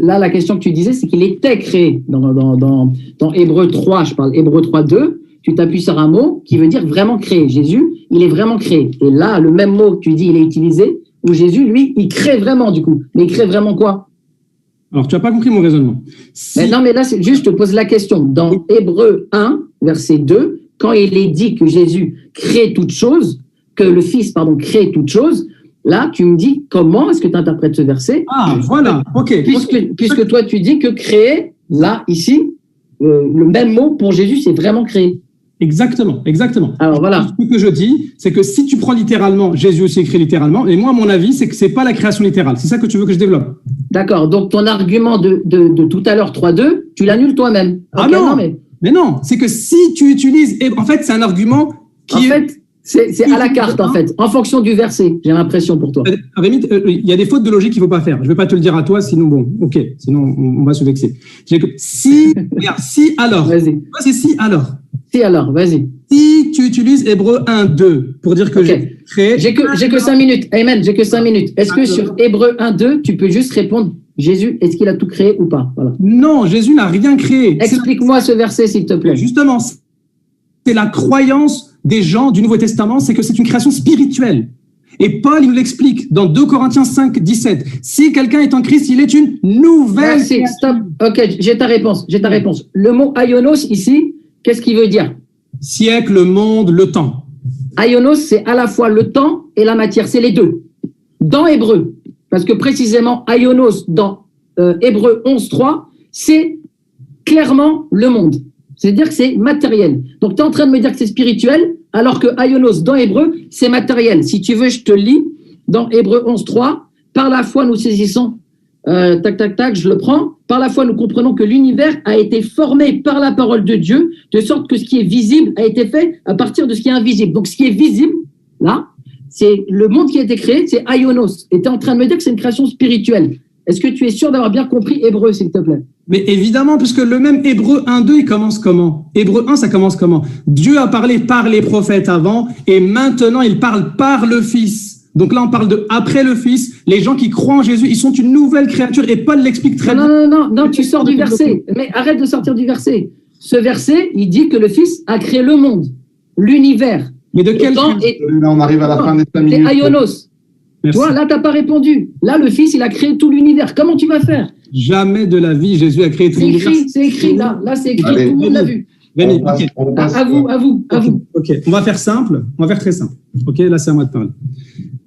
[SPEAKER 3] là, la question que tu disais, c'est qu'il était créé. Dans Hébreux 3, je parle Hébreux 3, 2, tu t'appuies sur un mot qui veut dire vraiment créé. Jésus, il est vraiment créé. Et là, le même mot que tu dis, il est utilisé, où Jésus, lui, il crée vraiment, du coup. Mais il crée vraiment quoi?
[SPEAKER 2] Alors, tu n'as pas compris mon raisonnement.
[SPEAKER 3] Mais non, mais là, juste, je te pose la question. Dans Hébreux 1, verset 2, quand il est dit que Jésus crée toute chose, que le Fils, crée toute chose, là, tu me dis comment est-ce que tu interprètes ce verset?
[SPEAKER 2] Ah, voilà, ok.
[SPEAKER 3] Puisque toi, tu dis que créer, Là, ici, le même mot pour Jésus, c'est vraiment créé.
[SPEAKER 2] Exactement, exactement.
[SPEAKER 3] Alors voilà.
[SPEAKER 2] Ce que je dis, c'est que si tu prends littéralement, Jésus aussi écrit littéralement, et moi, mon avis, c'est que c'est pas la création littérale. C'est ça que tu veux que je développe?
[SPEAKER 3] D'accord. Donc, ton argument de tout à l'heure, 3-2, tu l'annules toi-même.
[SPEAKER 2] Ah
[SPEAKER 3] Ok,
[SPEAKER 2] non, mais non, c'est que si tu utilises, en fait, c'est un argument qui
[SPEAKER 3] En fait, c'est à la carte, en fait, en fonction du verset, j'ai l'impression pour toi.
[SPEAKER 2] Rémi, il y a des fautes de logique qu'il faut pas faire. Je vais pas te le dire à toi, sinon bon, ok, sinon on va se vexer. Si, regarde, si alors.
[SPEAKER 3] Vas-y.
[SPEAKER 2] Moi, c'est si alors.
[SPEAKER 3] Si alors, vas-y.
[SPEAKER 2] Si tu utilises Hébreu 1-2 pour dire que j'ai créé.
[SPEAKER 3] J'ai que 5 minutes. Amen, j'ai que 5 minutes. Est-ce que sur Hébreu 1-2, tu peux juste répondre, Jésus, est-ce qu'il a tout créé ou pas? Voilà.
[SPEAKER 2] Non, Jésus n'a rien créé.
[SPEAKER 3] Explique-moi ce verset, s'il te plaît.
[SPEAKER 2] Justement, c'est la croyance des gens du Nouveau Testament, c'est que c'est une création spirituelle. Et Paul, il nous l'explique dans 2 Corinthiens 5, 17. Si quelqu'un est en Christ, il est une nouvelle.
[SPEAKER 3] Merci, stop. Ok, j'ai ta réponse. Le mot aionos ici, qu'est-ce qu'il veut dire?
[SPEAKER 2] Siècle, monde, le temps.
[SPEAKER 3] Aionos, c'est à la fois le temps et la matière, c'est les deux. Dans Hébreu, parce que précisément, aionos, dans Hébreu 11.3, c'est clairement le monde. C'est-à-dire que c'est matériel. Donc, tu es en train de me dire que c'est spirituel, alors que aionos, dans Hébreu, c'est matériel. Si tu veux, je te lis dans Hébreu 11.3, par la foi, nous saisissons, je le prends. Par la foi, nous comprenons que l'univers a été formé par la parole de Dieu, de sorte que ce qui est visible a été fait à partir de ce qui est invisible. Donc, ce qui est visible, là, c'est le monde qui a été créé, c'est aionos. Et tu es en train de me dire que c'est une création spirituelle. Est-ce que tu es sûr d'avoir bien compris Hébreu, s'il te plaît?
[SPEAKER 2] Mais évidemment, puisque le même Hébreu 1-2, il commence comment? Hébreu 1, ça commence comment? Dieu a parlé par les prophètes avant, et maintenant, il parle par le Fils. Donc là, on parle de après le Fils. Les gens qui croient en Jésus, ils sont une nouvelle créature. Et Paul l'explique très bien.
[SPEAKER 3] Non, tu sors du verset. Mais arrête de sortir du verset. Ce verset, il dit que le Fils a créé le monde, l'univers.
[SPEAKER 2] Mais de quel
[SPEAKER 5] Là, on arrive à la fin des 5 minutes.
[SPEAKER 3] C'est aionos.
[SPEAKER 2] Merci.
[SPEAKER 3] Toi, là, tu n'as pas répondu. Là, le Fils, il a créé tout l'univers. Comment tu vas faire?
[SPEAKER 2] Jamais de la vie, Jésus a créé tout l'univers.
[SPEAKER 3] C'est écrit, là. Là, c'est écrit.
[SPEAKER 5] Allez.
[SPEAKER 3] Tout le monde l'a vu.
[SPEAKER 2] Rémi,
[SPEAKER 3] À vous.
[SPEAKER 2] Ok, on va faire simple. On va faire très simple. Ok, là, c'est à moi de parler.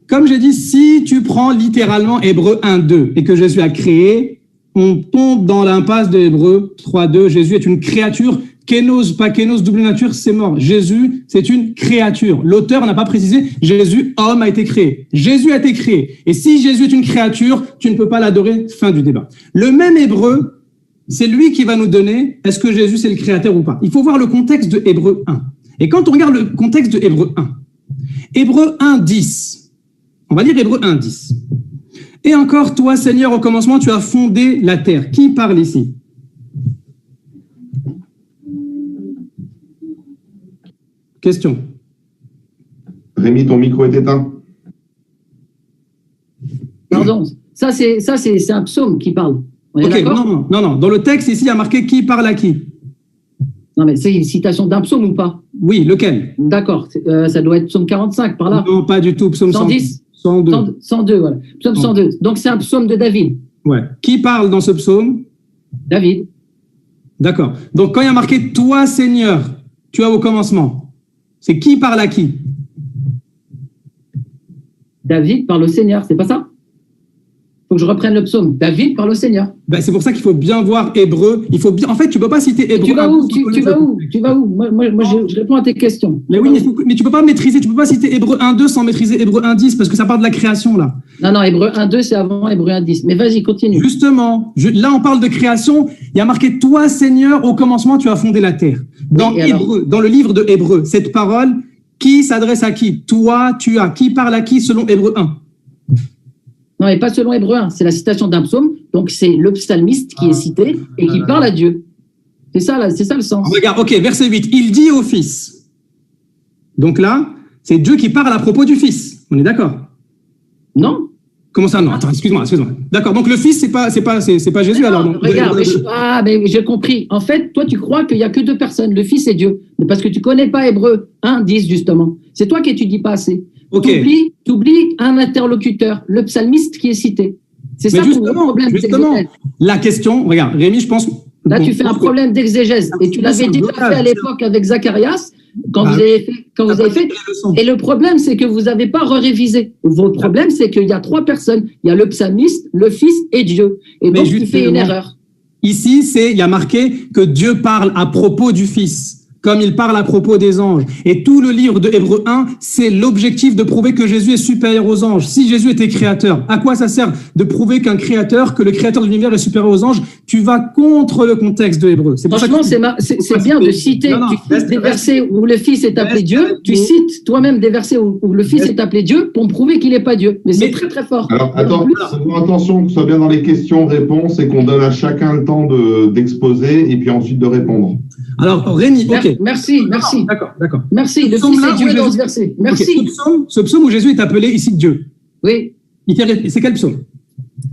[SPEAKER 2] Comme j'ai dit, si tu prends littéralement Hébreu 1-2 et que Jésus a créé, on tombe dans l'impasse de Hébreu 3-2. Jésus est une créature. Kénos, pas kénos, double nature, c'est mort. Jésus, c'est une créature. L'auteur n'a pas précisé, Jésus, homme, a été créé. Jésus a été créé. Et si Jésus est une créature, tu ne peux pas l'adorer. Fin du débat. Le même Hébreu, c'est lui qui va nous donner, est-ce que Jésus, c'est le créateur ou pas? Il faut voir le contexte de Hébreu 1. Et quand on regarde le contexte de Hébreu 1, Hébreu 1:10, on va lire Hébreu 1:10. Et encore, toi, Seigneur, au commencement, tu as fondé la terre. Qui parle ici? Question.
[SPEAKER 5] Rémi, ton micro est éteint.
[SPEAKER 3] Pardon. Ça, c'est un psaume qui parle. On est
[SPEAKER 2] Ok,
[SPEAKER 3] d'accord?
[SPEAKER 2] non. Dans le texte, ici, il y a marqué qui parle à qui?
[SPEAKER 3] Non, mais c'est une citation d'un psaume ou pas?
[SPEAKER 2] Oui, lequel?
[SPEAKER 3] D'accord. Ça doit être psaume 45 par là.
[SPEAKER 2] Non, pas du tout. Psaume
[SPEAKER 3] 110?
[SPEAKER 2] 102.
[SPEAKER 3] 102, voilà. Psaume 102. Donc, c'est un psaume de David.
[SPEAKER 2] Ouais. Qui parle dans ce psaume?
[SPEAKER 3] David.
[SPEAKER 2] D'accord. Donc, quand il y a marqué toi, Seigneur, tu as au commencement, c'est qui parle à qui?
[SPEAKER 3] David parle au Seigneur, c'est pas ça? Faut que je reprenne le psaume. David parle au Seigneur.
[SPEAKER 2] Ben, c'est pour ça qu'il faut bien voir Hébreu. Il faut bien. En fait, tu peux pas citer Hébreu.
[SPEAKER 3] Tu vas où? Moi, je réponds à tes questions.
[SPEAKER 2] Mais oui, mais tu peux pas maîtriser. Tu peux pas citer Hébreu 1:2 sans maîtriser Hébreu 1:10 parce que ça parle de la création là.
[SPEAKER 3] Non, Hébreu 1:2 c'est avant Hébreu 1:10. Mais vas-y, continue.
[SPEAKER 2] Justement, là on parle de création. Il y a marqué toi, Seigneur, au commencement tu as fondé la terre. Dans Hébreu, dans le livre de Hébreu, cette parole qui s'adresse à qui? Toi, tu as. Qui parle à qui selon Hébreu 1?
[SPEAKER 3] Non, mais pas selon Hébreu 1. C'est la citation d'un psaume. Donc, c'est le psalmiste qui est cité et qui parle à Dieu. C'est ça le sens.
[SPEAKER 2] Regarde, ok, verset 8. Il dit au Fils. Donc là, c'est Dieu qui parle à propos du Fils. On est d'accord?
[SPEAKER 3] Non.
[SPEAKER 2] Comment ça? Non, attends, excuse-moi. D'accord, donc le Fils, c'est pas Jésus alors. Donc,
[SPEAKER 3] regarde, mais j'ai compris. En fait, toi, tu crois qu'il n'y a que deux personnes, le Fils et Dieu. Mais parce que tu connais pas Hébreu 1:10, justement. C'est toi qui étudies pas assez.
[SPEAKER 2] Ok.
[SPEAKER 3] Tu oublies un interlocuteur, le psalmiste qui est cité. C'est ça ton problème.
[SPEAKER 2] Justement, la question, regarde, Rémi, je pense.
[SPEAKER 3] Là, tu fais un problème d'exégèse. Et tu l'avais déjà fait à l'époque avec Zacharias, quand vous avez fait. Et le problème, c'est que vous n'avez pas révisé. Votre problème, c'est qu'il y a trois personnes. Il y a le psalmiste, le Fils et Dieu. Et donc, tu fais une erreur.
[SPEAKER 2] Ici, il y a marqué que Dieu parle à propos du Fils, comme il parle à propos des anges. Et tout le livre de Hébreux 1, c'est l'objectif de prouver que Jésus est supérieur aux anges. Si Jésus était créateur, à quoi ça sert de prouver que le créateur de l'univers est supérieur aux anges? Tu vas contre le contexte de Hébreux.
[SPEAKER 3] Franchement, c'est bien de citer des versets où le Fils est appelé Dieu. Tu cites toi-même des versets où le Fils est appelé Dieu pour me prouver qu'il n'est pas Dieu. Mais c'est très très fort.
[SPEAKER 5] Alors, attention que ce soit bien dans les questions-réponses et qu'on donne à chacun le temps d'exposer et puis ensuite de répondre.
[SPEAKER 2] Alors, Rémi, ok.
[SPEAKER 3] Merci.
[SPEAKER 2] D'accord.
[SPEAKER 3] Merci. Le Fils est Dieu dans ce verset. Merci.
[SPEAKER 2] Okay. Ce psaume où Jésus est appelé ici Dieu.
[SPEAKER 3] Oui.
[SPEAKER 2] C'est quel psaume?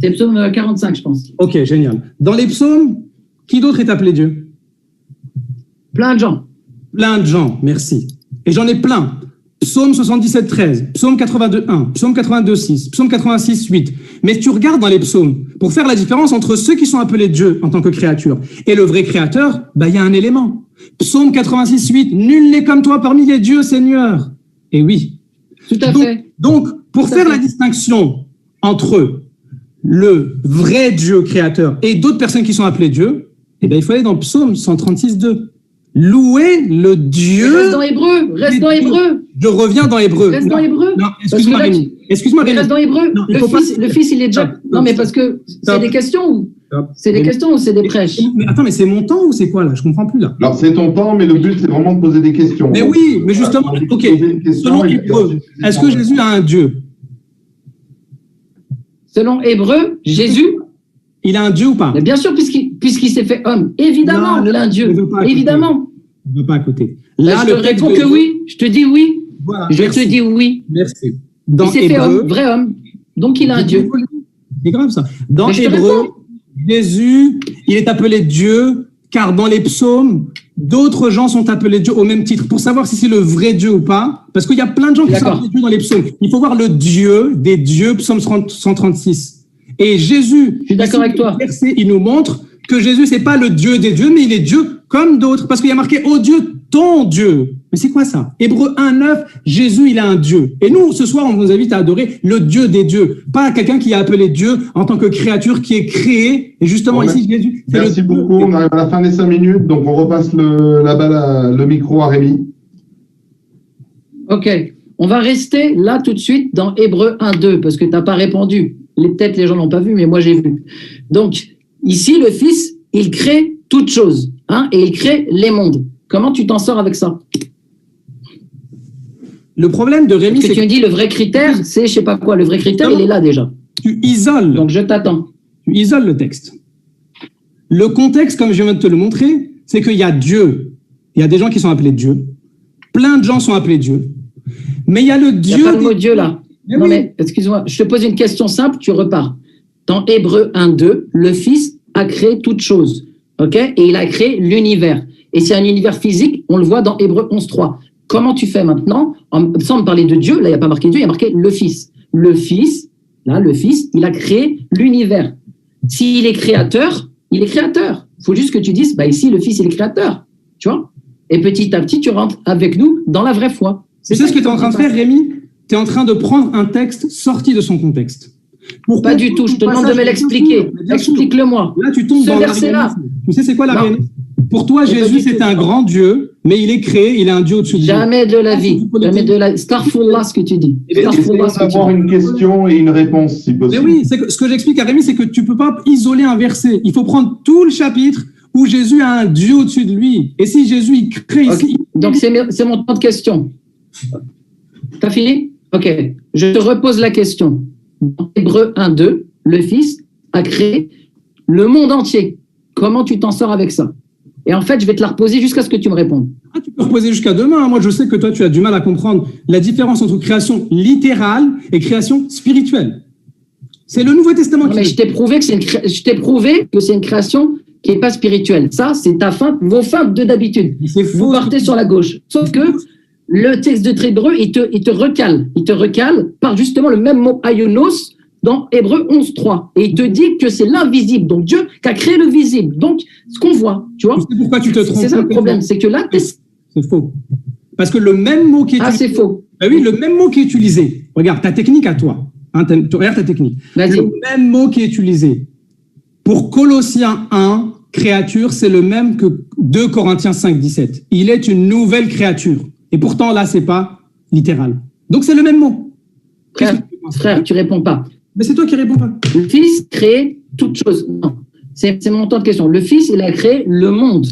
[SPEAKER 3] C'est le psaume 45, je pense.
[SPEAKER 2] Ok, génial. Dans les psaumes, qui d'autre est appelé Dieu?
[SPEAKER 3] Plein de gens.
[SPEAKER 2] Plein de gens, merci. Et j'en ai plein. Psaume 77, 13, psaume 82, 1, psaume 82, 6, psaume 86, 8. Mais tu regardes dans les psaumes, pour faire la différence entre ceux qui sont appelés Dieu en tant que créature et le vrai créateur, il y a un élément. Psaume 86, 8, nul n'est comme toi parmi les dieux, Seigneur. Et oui.
[SPEAKER 3] Tout à fait.
[SPEAKER 2] Donc, pour faire la distinction entre le vrai Dieu créateur et d'autres personnes qui sont appelées Dieu, il faut aller dans Psaume 136, 2. Louer le Dieu.
[SPEAKER 3] Reste dans Hébreu.
[SPEAKER 2] Je reviens dans Hébreu.
[SPEAKER 3] Reste dans Hébreu.
[SPEAKER 2] Non, excuse-moi, Rémi. Reste
[SPEAKER 3] dans Hébreu.
[SPEAKER 2] Non,
[SPEAKER 3] le fils, il est déjà. Non, mais parce que c'est des questions ou c'est des questions ou c'est des prêches?
[SPEAKER 2] Mais attends, mais c'est mon temps ou c'est quoi là? Je comprends plus là.
[SPEAKER 5] Alors c'est ton temps, mais le but c'est vraiment de poser des questions.
[SPEAKER 2] Mais oui, mais justement, ok. Selon Hébreu, est-ce que Jésus a un Dieu?
[SPEAKER 3] Selon Hébreu, Jésus,
[SPEAKER 2] il a un Dieu ou pas?
[SPEAKER 3] mais bien sûr, puisqu'il s'est fait homme. Évidemment, il a un Dieu. Évidemment.
[SPEAKER 2] Je ne veux pas à côté.
[SPEAKER 3] Là, je te réponds que oui. Je te dis oui.
[SPEAKER 2] Voilà,
[SPEAKER 3] je te dis oui.
[SPEAKER 2] Merci.
[SPEAKER 3] Il s'est fait homme, vrai homme. Donc, il a un Dieu.
[SPEAKER 2] C'est grave ça. Dans Hébreu, Jésus, il est appelé Dieu, car dans les psaumes, d'autres gens sont appelés Dieu au même titre. Pour savoir si c'est le vrai Dieu ou pas, parce qu'il y a plein de gens qui sont appelés Dieu dans les psaumes. Il faut voir le Dieu des dieux, psaume 136. Et Jésus,
[SPEAKER 3] je suis d'accord avec toi.
[SPEAKER 2] Verset, il nous montre que Jésus, c'est pas le Dieu des dieux, mais il est Dieu comme d'autres. Parce qu'il y a marqué, oh Dieu, ton Dieu. Mais c'est quoi ça? Hébreu 1:9, Jésus, il a un Dieu. Et nous, ce soir, on vous invite à adorer le Dieu des dieux. Pas quelqu'un qui est appelé Dieu en tant que créature qui est créée. Et justement, ici, Jésus.
[SPEAKER 5] Merci beaucoup. On arrive à la fin des 5 minutes. Donc, on repasse le micro à Rémi.
[SPEAKER 3] OK. On va rester là tout de suite dans Hébreu 1:2 parce que tu n'as pas répondu. Peut-être les gens l'ont pas vu, mais moi j'ai vu. Donc, ici, le Fils, il crée toutes choses, et il crée les mondes. Comment tu t'en sors avec ça?
[SPEAKER 2] Le problème de Rémi,
[SPEAKER 3] c'est que tu me dis le vrai critère, c'est je sais pas quoi. Le vrai critère, il est là déjà.
[SPEAKER 2] Tu isoles.
[SPEAKER 3] Donc, je t'attends.
[SPEAKER 2] Tu isoles le texte. Le contexte, comme je viens de te le montrer, c'est qu'il y a Dieu. Il y a des gens qui sont appelés Dieu. Plein de gens sont appelés Dieu. Mais il y a le Dieu.
[SPEAKER 3] Il n'y a pas le mot Dieu là. Non, mais excuse-moi, je te pose une question simple, tu repars. Dans Hébreu 1:2, le Fils a créé toutes choses, ok? Et il a créé l'univers. Et c'est un univers physique, on le voit dans Hébreu 11:3. Comment tu fais maintenant? Sans me parler de Dieu, là, il n'y a pas marqué Dieu, il y a marqué le Fils. Le Fils, il a créé l'univers. S'il est créateur, il est créateur. Il faut juste que tu dises, ici, le Fils, il est créateur. Tu vois? Et petit à petit, tu rentres avec nous dans la vraie foi.
[SPEAKER 2] C'est ce que tu es en train de faire, Rémi? Tu es en train de prendre un texte sorti de son contexte.
[SPEAKER 3] Pas du tout, je te demande de me l'expliquer. Explique-le-moi.
[SPEAKER 2] Là, tu tombes dans l'arianisme. Tu sais, c'est quoi l'arianisme? Pour toi, Jésus, c'est un grand Dieu, mais il est créé, il a un Dieu au-dessus de lui.
[SPEAKER 3] Jamais de la vie. Jamais de la... Starfullah, ce que tu dis.
[SPEAKER 5] Starfullah, avoir une question et une réponse, si possible.
[SPEAKER 2] Mais oui, ce que j'explique à Rémi, c'est que tu peux pas isoler un verset. Il faut prendre tout le chapitre où Jésus a un Dieu au-dessus de lui. Et si Jésus, il crée ici...
[SPEAKER 3] Donc, c'est mon temps de question. T'as fini? Ok. Je te repose la question. Dans Hébreu 1:2, le Fils a créé le monde entier. Comment tu t'en sors avec ça? Et en fait, je vais te la reposer jusqu'à ce que tu me répondes.
[SPEAKER 2] Tu peux reposer jusqu'à demain. Moi, je sais que toi, tu as du mal à comprendre la différence entre création littérale et création spirituelle. C'est le Nouveau Testament
[SPEAKER 3] mais je t'ai prouvé que c'est une création qui n'est pas spirituelle. Ça, c'est vos feintes de d'habitude. Vous partez sur la gauche. Sauf que le texte de Hébreu, il te recale. Il te recale par justement le même mot aionos dans Hébreu 11:3. Et il te dit que c'est l'invisible. Donc Dieu qui a créé le visible. Donc, ce qu'on voit, tu vois.
[SPEAKER 2] Tu sais pourquoi tu te trompes?
[SPEAKER 3] C'est ça le problème, c'est que là,
[SPEAKER 2] c'est faux. Parce que le même mot qui est utilisé.
[SPEAKER 3] c'est faux.
[SPEAKER 2] Oui, le même mot qui est utilisé. Regarde, ta technique à toi. Regarde ta technique.
[SPEAKER 3] Vas-y.
[SPEAKER 2] Le même mot qui est utilisé pour Colossiens 1 créature, c'est le même que 2 Corinthiens 5, 17. Il est une nouvelle créature. Et pourtant, là, c'est pas littéral. Donc, c'est le même mot.
[SPEAKER 3] Frère, tu réponds pas.
[SPEAKER 2] Mais c'est toi qui réponds pas.
[SPEAKER 3] Le Fils crée toute chose. Non, c'est mon temps de question. Le Fils, il a créé le monde.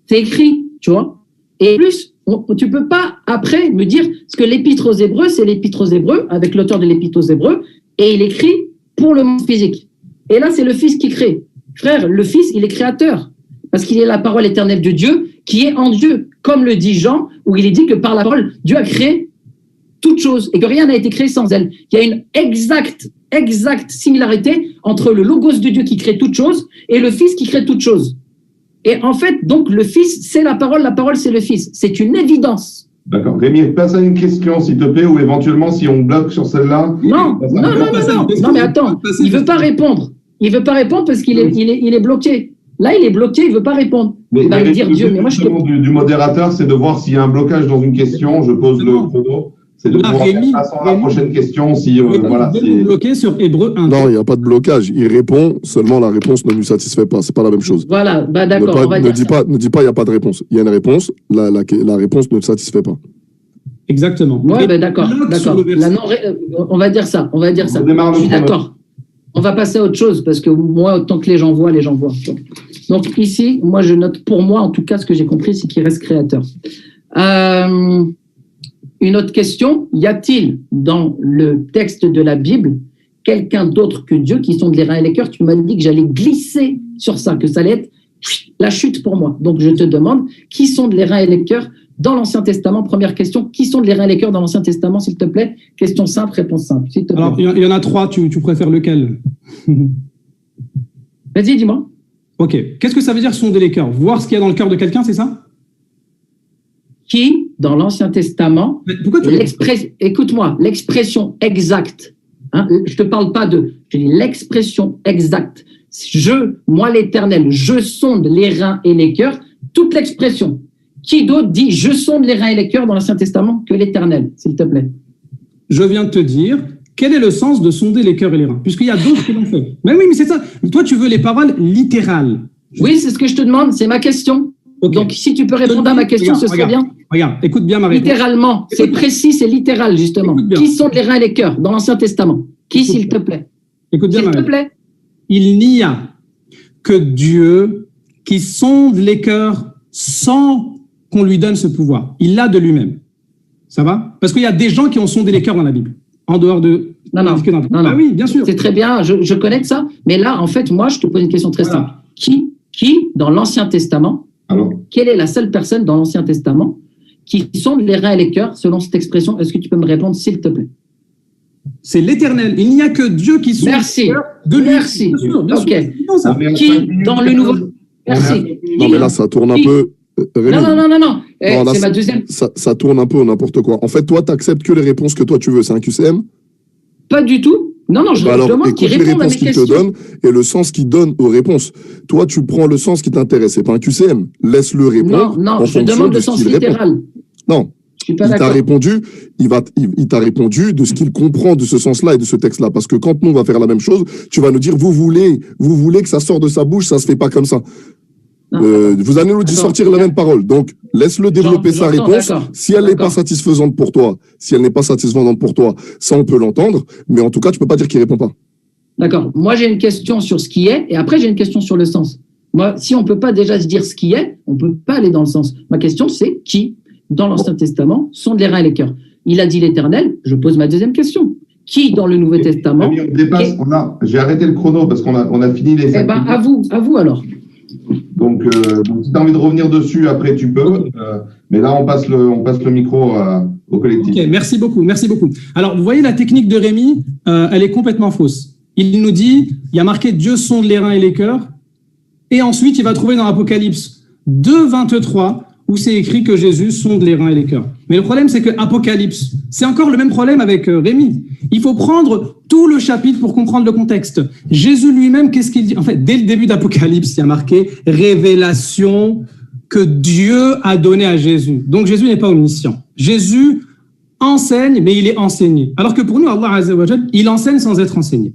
[SPEAKER 3] C'est écrit, tu vois. Et plus, tu peux pas après me dire, parce que l'Épître aux Hébreux, c'est l'Épître aux Hébreux, avec l'auteur de l'Épître aux Hébreux, et il écrit pour le monde physique. Et là, c'est le Fils qui crée. Frère, le Fils, il est créateur, parce qu'il est la parole éternelle de Dieu, qui est en Dieu, comme le dit Jean, où il est dit que par la parole, Dieu a créé toute chose, et que rien n'a été créé sans elle. Il y a une exacte similarité entre le logos de Dieu qui crée toute chose, et le Fils qui crée toute chose. Et en fait, donc, le Fils, c'est la parole c'est le Fils. C'est une évidence.
[SPEAKER 5] D'accord. Rémi, passe à une question, s'il te plaît, ou éventuellement, si on bloque sur celle-là.
[SPEAKER 3] Non, mais attends, il veut pas répondre. Il veut pas répondre parce qu'il est bloqué. Là, il est bloqué, il veut pas répondre. Il va me dire Dieu, mais moi, je
[SPEAKER 5] du modérateur, c'est de voir s'il y a un blocage dans une question. Je pose le chrono. C'est de pouvoir passer à la prochaine question si voilà.
[SPEAKER 2] Bloqué sur Hébreu 1.
[SPEAKER 1] Non, il n'y a pas de blocage. Il répond, seulement la réponse ne lui satisfait pas. C'est pas la même chose.
[SPEAKER 3] Voilà, bah d'accord.
[SPEAKER 1] Ne dis pas il n'y a pas de réponse. Il y a une réponse, la réponse ne le satisfait pas.
[SPEAKER 2] Exactement.
[SPEAKER 3] Ouais, bah d'accord. On va dire ça. Je suis d'accord. On va passer à autre chose parce que moi, autant que les gens voient. Donc ici, moi, je note pour moi, en tout cas, ce que j'ai compris, c'est qu'il reste créateur. Une autre question, y a-t-il dans le texte de la Bible quelqu'un d'autre que Dieu qui sonde les reins et les cœurs? Tu m'as dit que j'allais glisser sur ça, que ça allait être la chute pour moi. Donc je te demande, qui sonde les reins et les cœurs dans l'Ancien Testament? Première question, qui sonde les reins et les cœurs dans l'Ancien Testament, s'il te plaît? Question simple, réponse simple. S'il te plaît.
[SPEAKER 2] Alors, il y en a 3, tu préfères lequel?
[SPEAKER 3] Vas-y, dis-moi.
[SPEAKER 2] Ok. Qu'est-ce que ça veut dire sonder les cœurs? Voir ce qu'il y a dans le cœur de quelqu'un, c'est ça?
[SPEAKER 3] Qui, dans l'Ancien Testament, écoute-moi, l'expression exacte, hein, je te parle pas je dis l'expression exacte. Moi l'Éternel, je sonde les reins et les cœurs, toute l'expression. Qui d'autre dit je sonde les reins et les cœurs dans l'Ancien Testament que l'Éternel, s'il te plaît?
[SPEAKER 2] Je viens de te dire, quel est le sens de sonder les cœurs et les reins? Puisqu'il y a d'autres qui l'ont fait. Mais oui, mais c'est ça. Toi, tu veux les paroles littérales.
[SPEAKER 3] Oui, c'est ce que je te demande, c'est ma question. Okay. Donc, si tu peux répondre à ma question, ce serait bien.
[SPEAKER 2] Regarde, écoute bien ma réponse.
[SPEAKER 3] Littéralement, c'est précis, c'est littéral, justement. Qui sont les reins et les cœurs dans l'Ancien Testament? Qui, s'il te plaît?
[SPEAKER 2] Écoute bien
[SPEAKER 3] s'il te plaît.
[SPEAKER 2] Il n'y a que Dieu qui sonde les cœurs sans qu'on lui donne ce pouvoir. Il l'a de lui-même. Ça va? Parce qu'il y a des gens qui ont sondé les cœurs dans la Bible, en dehors de...
[SPEAKER 3] Non.
[SPEAKER 2] Ah oui, bien sûr.
[SPEAKER 3] C'est très bien, je connais de ça. Mais là, en fait, moi, je te pose une question très simple. Qui, dans l'Ancien Testament, quelle est la seule personne dans l'Ancien Testament qui sonde les reins et les cœurs selon cette expression? Est-ce que tu peux me répondre, s'il te plaît?
[SPEAKER 2] C'est l'Éternel. Il n'y a que Dieu qui sonde les cœurs de lui.
[SPEAKER 3] Merci. Bien sûr. Qui, dans le Nouveau... Merci.
[SPEAKER 1] Non, mais là, ça tourne un peu...
[SPEAKER 3] Rémi. Non. C'est ma deuxième...
[SPEAKER 1] Ça tourne un peu n'importe quoi. En fait, toi, tu n'acceptes que les réponses que toi, tu veux. C'est un QCM?
[SPEAKER 3] Pas du tout. Non, je demande qu'il réponde à mes questions.
[SPEAKER 1] Qu'il te donne et le sens qu'il donne aux réponses. Toi, tu prends le sens qui t'intéresse. C'est pas un QCM. Laisse-le répondre.
[SPEAKER 3] Non, je demande le sens littéral.
[SPEAKER 1] Non. Il t'a répondu de ce qu'il comprend de ce sens-là et de ce texte-là. Parce que quand nous, on va faire la même chose, tu vas nous dire, vous voulez que ça sorte de sa bouche, ça se fait pas comme ça. Vous allez nous dire sortir la même parole. Donc, laisse-le développer sa réponse. Si elle n'est pas satisfaisante pour toi, ça, on peut l'entendre. Mais en tout cas, tu peux pas dire qu'il répond pas.
[SPEAKER 3] D'accord. Moi, j'ai une question sur ce qui est, et après, j'ai une question sur le sens. Moi, si on peut pas déjà se dire ce qui est, on peut pas aller dans le sens. Ma question, c'est qui, dans l'Ancien Testament, sonde les reins et les cœurs? Il a dit l'Éternel. Je pose ma deuxième question. Qui, dans le Nouveau Testament...
[SPEAKER 5] J'ai arrêté le chrono parce qu'on a fini les...
[SPEAKER 3] Eh ben, à vous alors.
[SPEAKER 5] Donc si tu as envie de revenir dessus, après tu peux. Mais là, on passe le micro au collectif.
[SPEAKER 2] Ok, merci beaucoup. Alors, vous voyez la technique de Rémi, elle est complètement fausse. Il nous dit, il y a marqué Dieu sonde les reins et les cœurs, et ensuite il va trouver dans Apocalypse 2:23 où c'est écrit que Jésus sonde les reins et les cœurs. Mais le problème, c'est que Apocalypse, c'est encore le même problème avec Rémi. Il faut prendre tout le chapitre pour comprendre le contexte. Jésus lui-même, qu'est-ce qu'il dit? En fait, dès le début d'Apocalypse, il y a marqué « révélation que Dieu a donnée à Jésus ». Donc, Jésus n'est pas omniscient. Jésus enseigne, mais il est enseigné. Alors que pour nous, Allah Azza wa Jal, il enseigne sans être enseigné.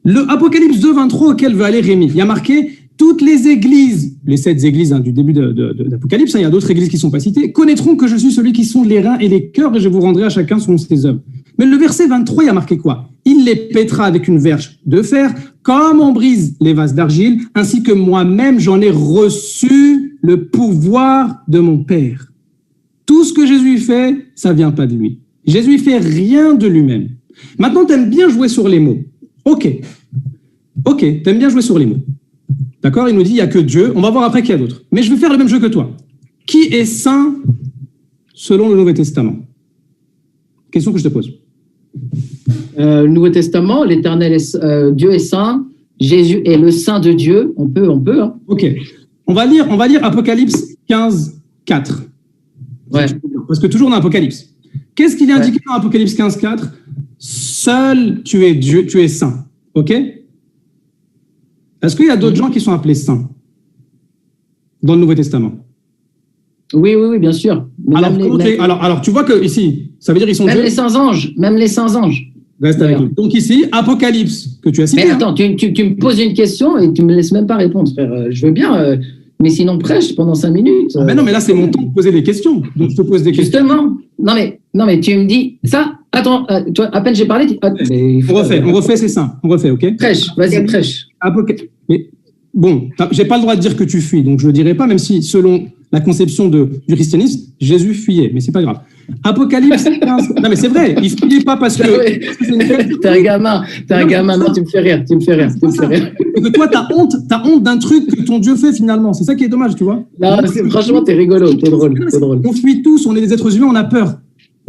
[SPEAKER 2] Le Apocalypse 2:23 auquel veut aller Rémi, il y a marqué toutes les églises, les 7 églises du début d'Apocalypse, il y a d'autres églises qui ne sont pas citées, connaîtront que je suis celui qui sonde les reins et les cœurs et je vous rendrai à chacun selon ses œuvres. Mais le verset 23, il y a marqué quoi? Il les pètera avec une verge de fer, comme on brise les vases d'argile, ainsi que moi-même j'en ai reçu le pouvoir de mon Père. Tout ce que Jésus fait, ça vient pas de lui. Jésus fait rien de lui-même. Maintenant, tu aimes bien jouer sur les mots. Ok, tu aimes bien jouer sur les mots. D'accord? Il nous dit, il n'y a que Dieu. On va voir après qu'il y a d'autres. Mais je vais faire le même jeu que toi. Qui est saint selon le Nouveau Testament? Question que je te pose.
[SPEAKER 3] Le Nouveau Testament, l'Éternel est, Dieu est saint, Jésus est le saint de Dieu. On peut. Hein.
[SPEAKER 2] Ok. On va lire Apocalypse 15, 4.
[SPEAKER 3] Ouais.
[SPEAKER 2] Parce que toujours dans Apocalypse. Qu'est-ce qu'il est indiqué dans Apocalypse 15, 4? Seul tu es Dieu, tu es saint. Ok? Est-ce qu'il y a d'autres gens qui sont appelés saints dans le Nouveau Testament?
[SPEAKER 3] Oui, bien sûr. Mais
[SPEAKER 2] alors, tu vois que ici, ça veut dire qu'ils sont
[SPEAKER 3] même les saints anges.
[SPEAKER 2] Reste avec nous. Donc ici, Apocalypse, que tu as cité.
[SPEAKER 3] Mais attends, tu me poses une question et tu me laisses même pas répondre, frère. Je veux bien, mais sinon prêche pendant 5 minutes.
[SPEAKER 2] Mais non, mais là, c'est mon temps de poser des questions. Donc, je te pose des questions.
[SPEAKER 3] Justement. Non, mais tu me dis ça. Attends, toi, à peine j'ai parlé.
[SPEAKER 2] On refait, c'est ça. On refait, ok?
[SPEAKER 3] Prêche, vas-y, prêche.
[SPEAKER 2] Mais bon, j'ai pas le droit de dire que tu fuis, donc je le dirai pas, même si selon la conception du christianisme, Jésus fuyait, mais c'est pas grave. Apocalypse 15. Non, mais c'est vrai, il fuyait pas parce que.
[SPEAKER 3] T'es un gamin. Non, tu me fais rire.
[SPEAKER 2] Et que toi, t'as honte d'un truc que ton Dieu fait finalement. C'est ça qui est dommage, tu vois.
[SPEAKER 3] Non, franchement, t'es rigolo, t'es drôle.
[SPEAKER 2] On fuit tous, on est des êtres humains, on a peur.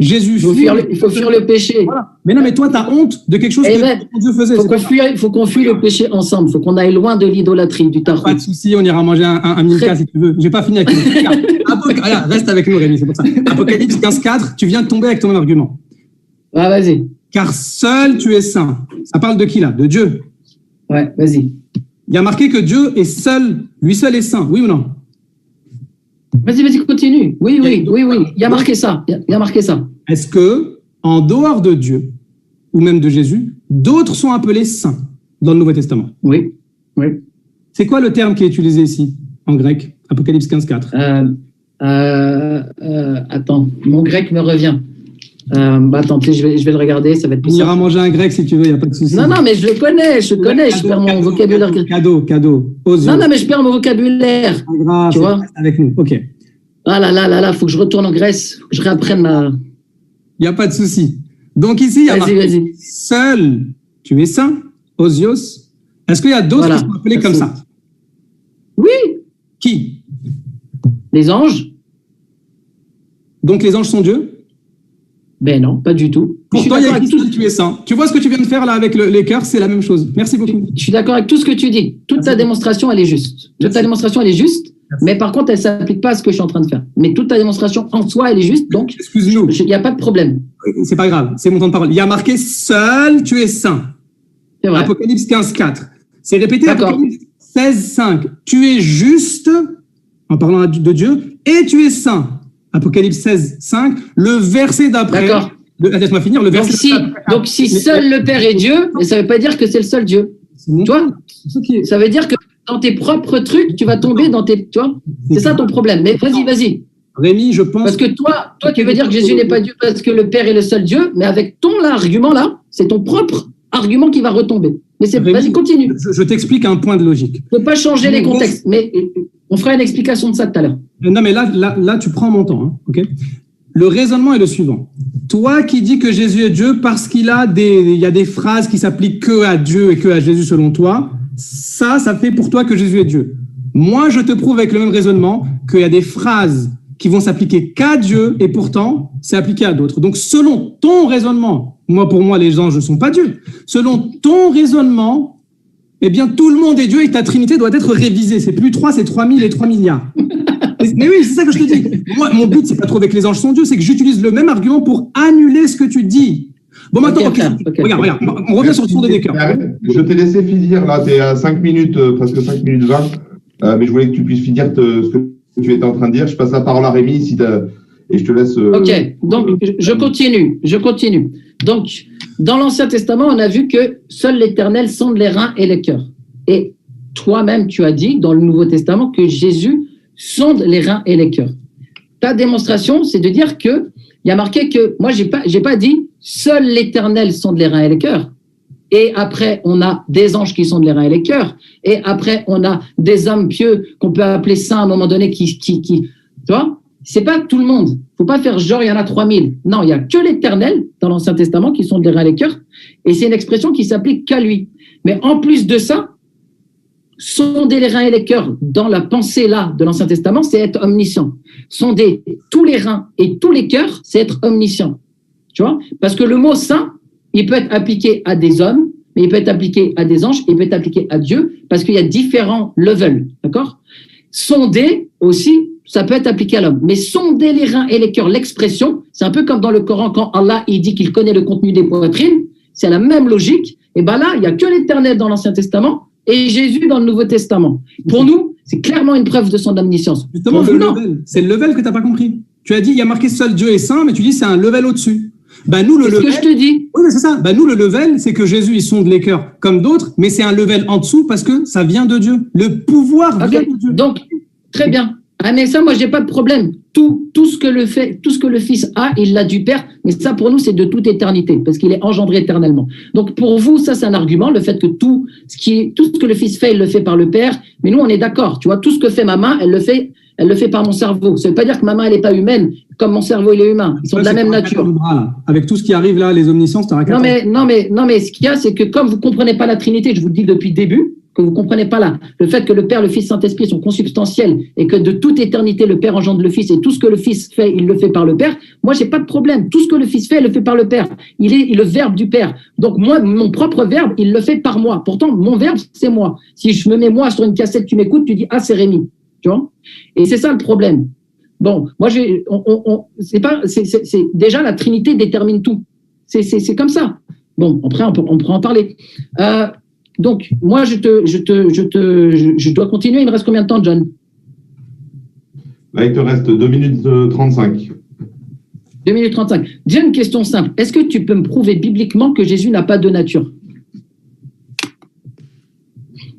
[SPEAKER 2] Jésus fuit.
[SPEAKER 3] Il faut fuir le péché.
[SPEAKER 2] Voilà. Mais non, mais toi, t'as honte de quelque chose que ton Dieu faisait.
[SPEAKER 3] Il faut qu'on fuit le péché ensemble. Il faut qu'on aille loin de l'idolâtrie, du tarot.
[SPEAKER 2] Pas de souci, on ira manger un Milka si tu veux. J'ai pas fini avec Milka. Reste avec nous, Rémi, c'est pour ça. Apocalypse 15.4, tu viens de tomber avec ton argument.
[SPEAKER 3] Ah, vas-y.
[SPEAKER 2] Car seul tu es saint. Ça parle de qui là? De Dieu.
[SPEAKER 3] Ouais, vas-y.
[SPEAKER 2] Il y a marqué que Dieu est seul, lui seul est saint, oui ou non?
[SPEAKER 3] Vas-y, continue. Oui. Il y a marqué ça.
[SPEAKER 2] Est-ce que, en dehors de Dieu, ou même de Jésus, d'autres sont appelés saints dans le Nouveau Testament?
[SPEAKER 3] Oui.
[SPEAKER 2] C'est quoi le terme qui est utilisé ici, en grec? Apocalypse 15.4.
[SPEAKER 3] Attends, mon grec me revient. Attends, je vais le regarder, ça va être plus
[SPEAKER 2] simple. On ira manger un grec si tu veux, il n'y a pas de souci.
[SPEAKER 3] Non, mais je le connais, je perds mon vocabulaire.
[SPEAKER 2] Cadeau.
[SPEAKER 3] Non, mais je perds mon vocabulaire.
[SPEAKER 2] Grave, tu vois? Avec nous, ok.
[SPEAKER 3] Ah là, faut que je retourne en Grèce, que je réapprenne ma...
[SPEAKER 2] Il n'y a pas de souci. Donc ici, il y a
[SPEAKER 3] vas-y.
[SPEAKER 2] Seul, tu es saint, Osios. Est-ce qu'il y a d'autres qui sont appelés comme ça?
[SPEAKER 3] Oui.
[SPEAKER 2] Qui?
[SPEAKER 3] Les anges.
[SPEAKER 2] Donc les anges sont Dieu?
[SPEAKER 3] Ben non, pas du tout.
[SPEAKER 2] Pour toi, il y a tout, tu es saint. Tu vois ce que tu viens de faire là avec les cœurs, c'est la même chose. Merci beaucoup.
[SPEAKER 3] Je suis d'accord avec tout ce que tu dis. Toute ta démonstration, elle est juste. Mais par contre, elle ne s'applique pas à ce que je suis en train de faire. Mais toute ta démonstration en soi, elle est juste. Donc,
[SPEAKER 2] excuse-nous.
[SPEAKER 3] Il n'y a pas de problème.
[SPEAKER 2] C'est pas grave, c'est mon temps de parole. Il y a marqué seul, tu es saint.
[SPEAKER 3] C'est vrai.
[SPEAKER 2] Apocalypse 15.4. C'est répété. Apocalypse 16.5. Tu es juste, en parlant de Dieu, et tu es saint. Apocalypse 16.5. Le verset d'après. D'accord. Laisse-moi finir. Le verset
[SPEAKER 3] donc si seul le Père est Dieu, mais ça ne veut pas dire que c'est le seul Dieu. Toi, ça veut dire que dans tes propres trucs, tu vas tomber dans tes... Tu vois, c'est ça ton problème. Mais vas-y.
[SPEAKER 2] Rémi, je pense...
[SPEAKER 3] Parce que toi, tu veux dire que Jésus n'est pas Dieu parce que le Père est le seul Dieu, mais avec ton argument là, c'est ton propre argument qui va retomber. Mais vas-y, continue.
[SPEAKER 2] Je t'explique un point de logique.
[SPEAKER 3] Il ne faut pas changer les contextes, mais on fera une explication de ça tout à l'heure.
[SPEAKER 2] Non, mais là tu prends mon temps. Hein, ok. Le raisonnement est le suivant. Toi qui dis que Jésus est Dieu parce qu'il y a des phrases qui s'appliquent que à Dieu et que à Jésus selon toi, ça fait pour toi que Jésus est Dieu. Moi, je te prouve avec le même raisonnement qu'il y a des phrases qui vont s'appliquer qu'à Dieu et pourtant, c'est appliqué à d'autres. Donc, selon ton raisonnement, pour moi, les anges ne sont pas Dieu. Selon ton raisonnement, eh bien, tout le monde est Dieu et ta Trinité doit être révisée. C'est plus 3, c'est 3000 et 3 milliards. Mais oui, c'est ça que je te dis. Moi, mon but, c'est pas de trouver que les anges sont Dieu, c'est que j'utilise le même argument pour annuler ce que tu dis. Bon, maintenant, okay. Regarde, on revient sur le son des cœurs.
[SPEAKER 5] Je t'ai laissé finir, là, t'es à 5 minutes, presque 5 minutes 20, mais je voulais que tu puisses finir ce que tu étais en train de dire. Je passe la parole à Rémi et je te laisse...
[SPEAKER 3] Ok, donc je continue. Donc, dans l'Ancien Testament, on a vu que seul l'Éternel sonde les reins et les cœurs. Et toi-même, tu as dit dans le Nouveau Testament que Jésus sonde les reins et les cœurs. Ta démonstration, c'est de dire que il y a marqué que moi, j'ai pas dit seul l'Éternel sonde les reins et les cœurs. Et après, on a des anges qui sondent les reins et les cœurs. Et après, on a des hommes pieux qu'on peut appeler saints à un moment donné tu vois, c'est pas tout le monde. Faut pas faire genre, il y en a 3000. Non, il y a que l'Éternel dans l'Ancien Testament qui sonde les reins et les cœurs. Et c'est une expression qui s'applique qu'à lui. Mais en plus de ça, sonder les reins et les cœurs dans la pensée là de l'Ancien Testament, c'est être omniscient. Sonder tous les reins et tous les cœurs, c'est être omniscient. Tu vois? Parce que le mot saint, il peut être appliqué à des hommes, mais il peut être appliqué à des anges, il peut être appliqué à Dieu, parce qu'il y a différents levels. D'accord? Sonder aussi, ça peut être appliqué à l'homme. Mais sonder les reins et les cœurs, l'expression, c'est un peu comme dans le Coran quand Allah il dit qu'il connaît le contenu des poitrines. C'est la même logique. Et ben là, il y a que l'Éternel dans l'Ancien Testament et Jésus dans le Nouveau Testament. Pour nous, c'est clairement une preuve de son omniscience.
[SPEAKER 2] Justement, c'est le level que tu n'as pas compris. Tu as dit, il y a marqué seul Dieu est saint, mais tu dis c'est un level au-dessus. Ben nous,
[SPEAKER 3] c'est ce que je te dis.
[SPEAKER 2] Oui, mais c'est ça. Ben nous, le level, c'est que Jésus, il sonde les cœurs comme d'autres, mais c'est un level en dessous parce que ça vient de Dieu. Le pouvoir vient de Dieu.
[SPEAKER 3] Donc, très bien. Ah, mais ça, moi, j'ai pas de problème. Tout ce que le Fils a, il l'a du Père. Mais ça, pour nous, c'est de toute éternité, parce qu'il est engendré éternellement. Donc, pour vous, ça, c'est un argument, le fait que tout ce que le Fils fait, il le fait par le Père. Mais nous, on est d'accord. Tu vois, tout ce que fait ma main, elle le fait par mon cerveau. Ça veut pas dire que ma main, elle est pas humaine, comme mon cerveau, il est humain. Ils sont de la même nature.
[SPEAKER 2] Avec tout ce qui arrive là, les omnisciences, t'as
[SPEAKER 3] non, mais ce qu'il y a, c'est que comme vous comprenez pas la Trinité, je vous le dis depuis le début, que vous comprenez pas là, le fait que le Père, le Fils, Saint-Esprit sont consubstantiels et que de toute éternité, le Père engendre le Fils et tout ce que le Fils fait, il le fait par le Père, moi, j'ai pas de problème. Tout ce que le Fils fait, il le fait par le Père. Il est le Verbe du Père. Donc, moi, mon propre Verbe, il le fait par moi. Pourtant, mon Verbe, c'est moi. Si je me mets moi sur une cassette, tu m'écoutes, tu dis, ah, c'est Rémi. Tu vois? Et c'est ça le problème. Bon, moi, c'est déjà la Trinité détermine tout. C'est comme ça. Bon, après, on pourra en parler. Donc, moi, je dois continuer. Il me reste combien de temps, John?
[SPEAKER 5] Là, il te reste 2 minutes 35.
[SPEAKER 3] 2 minutes 35. J'ai une question simple. Est-ce que tu peux me prouver bibliquement que Jésus n'a pas de nature?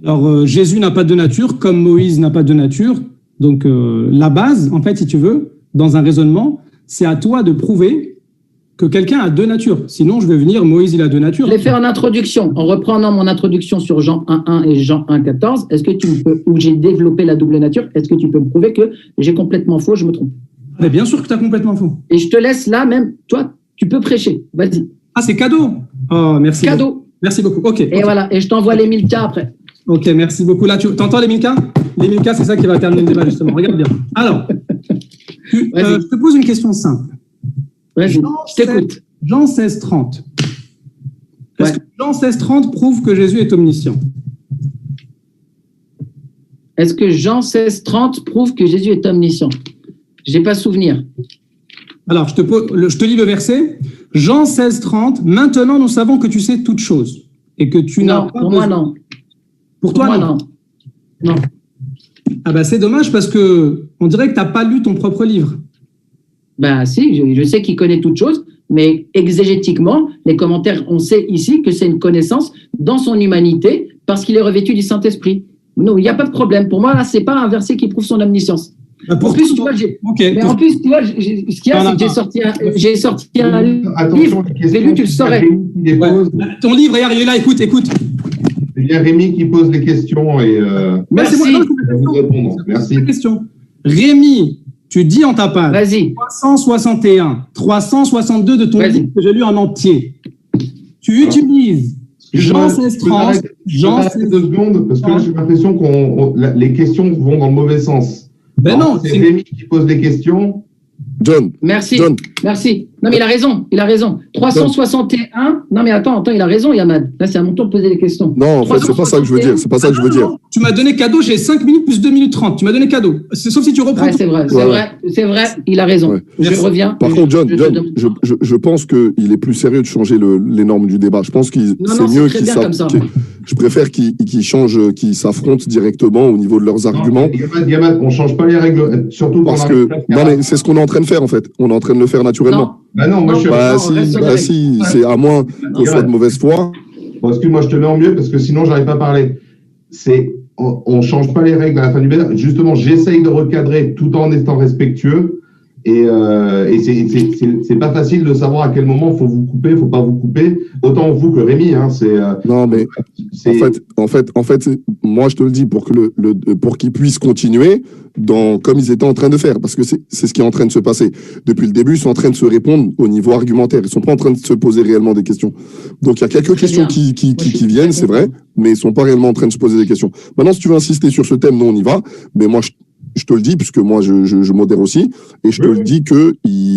[SPEAKER 2] Alors, Jésus n'a pas de nature, comme Moïse n'a pas de nature. Donc, la base, en fait, si tu veux, dans un raisonnement, c'est à toi de prouver que quelqu'un a deux natures. Sinon, je vais venir, Moïse, il a deux natures.
[SPEAKER 3] Je vais faire une introduction. En reprenant mon introduction sur Jean 1.1 et Jean 1.14, est-ce que tu peux, où j'ai développé la double nature, est-ce que tu peux me prouver que j'ai complètement faux, je me trompe?
[SPEAKER 2] Mais bien sûr que tu as complètement faux.
[SPEAKER 3] Et je te laisse là, même, toi, tu peux prêcher. Vas-y.
[SPEAKER 2] Ah, c'est cadeau. Oh, merci.
[SPEAKER 3] Cadeau.
[SPEAKER 2] Beaucoup. Merci beaucoup. OK.
[SPEAKER 3] Et voilà, et je t'envoie les 1000 cas après.
[SPEAKER 2] OK, merci beaucoup. Là, tu entends les 1000 cas? Les 1000 cas, c'est ça qui va terminer le débat, justement. Regarde bien. Alors, je te pose une question simple.
[SPEAKER 3] Vas-y, je t'écoute.
[SPEAKER 2] Jean 16.30. Est-ce que Jean 16.30 prouve que Jésus est omniscient?
[SPEAKER 3] Est-ce que Jean 16.30 prouve que Jésus est omniscient? Je n'ai pas souvenir.
[SPEAKER 2] Alors, je te lis le verset. Jean 16.30. Maintenant, nous savons que tu sais toutes choses et que tu n'as pas
[SPEAKER 3] pour moi, non.
[SPEAKER 2] Pour toi, non.
[SPEAKER 3] Non.
[SPEAKER 2] Ah bah, c'est dommage parce que on dirait que tu n'as pas lu ton propre livre.
[SPEAKER 3] Ben si, je sais qu'il connaît toutes choses, mais exégétiquement, les commentaires, on sait ici que c'est une connaissance dans son humanité parce qu'il est revêtu du Saint-Esprit. Non, il n'y a pas de problème. Pour moi, là, c'est pas un verset qui prouve son omniscience. En plus, tu vois, ce qu'il y a, c'est que j'ai sorti un livre. J'ai lu, tu le saurais.
[SPEAKER 2] Ton livre, regarde, il est là, écoute.
[SPEAKER 5] Il y a Rémi qui pose les questions et
[SPEAKER 3] merci.
[SPEAKER 5] Vous répondre. Merci.
[SPEAKER 2] Question. Rémi, tu dis en ta page.
[SPEAKER 3] Vas-y.
[SPEAKER 2] 361, 362 de ton livre que j'ai lu en entier. Tu utilises Jean 16.30.
[SPEAKER 5] Jean 2 secondes parce que j'ai l'impression que les questions vont dans le mauvais sens.
[SPEAKER 2] Ben non,
[SPEAKER 5] c'est Rémi qui pose les questions.
[SPEAKER 1] John.
[SPEAKER 3] Merci.
[SPEAKER 1] John.
[SPEAKER 3] Merci. Non, mais il a raison. 361. Non, mais attends, il a raison, Yamad. Là, c'est à mon tour de poser des questions.
[SPEAKER 1] Non, en fait, c'est pas ça que je veux dire. C'est pas ça que je veux dire.
[SPEAKER 2] Tu m'as donné cadeau, j'ai 5 minutes plus 2 minutes 30. Tu m'as donné cadeau. Sauf si tu reprends.
[SPEAKER 3] Ouais, c'est vrai, il a raison. Ouais. Je reviens.
[SPEAKER 1] Par contre, John, je pense qu'il est plus sérieux de changer les normes du débat. Je pense que c'est mieux je préfère qu'ils changent, qu'ils s'affrontent directement au niveau de leurs arguments.
[SPEAKER 5] Yamad, on change pas les règles, surtout
[SPEAKER 1] parce que c'est ce qu'on est en train de faire en fait. On est en train de le faire naturellement.
[SPEAKER 5] Non, moi
[SPEAKER 1] si, c'est à moins qu'on soit de mauvaise foi.
[SPEAKER 5] Bon, excuse-moi, je te mets en mieux parce que sinon, j'arrive pas à parler. on change pas les règles à la fin du débat. Justement, j'essaye de recadrer tout en étant respectueux. Et c'est pas facile de savoir à quel moment faut vous couper, faut pas vous couper. Autant vous que Rémi, hein.
[SPEAKER 1] Non, mais en fait, moi je te le dis pour que pour qu'ils puissent continuer comme ils étaient en train de faire, parce que c'est ce qui est en train de se passer depuis le début. Ils sont en train de se répondre au niveau argumentaire. Ils sont pas en train de se poser réellement des questions. Donc il y a quelques questions qui viennent, c'est vrai, mais ils sont pas réellement en train de se poser des questions. Maintenant, si tu veux insister sur ce thème, nous on y va. Mais moi je te le dis, puisque moi je modère aussi, et je te le dis que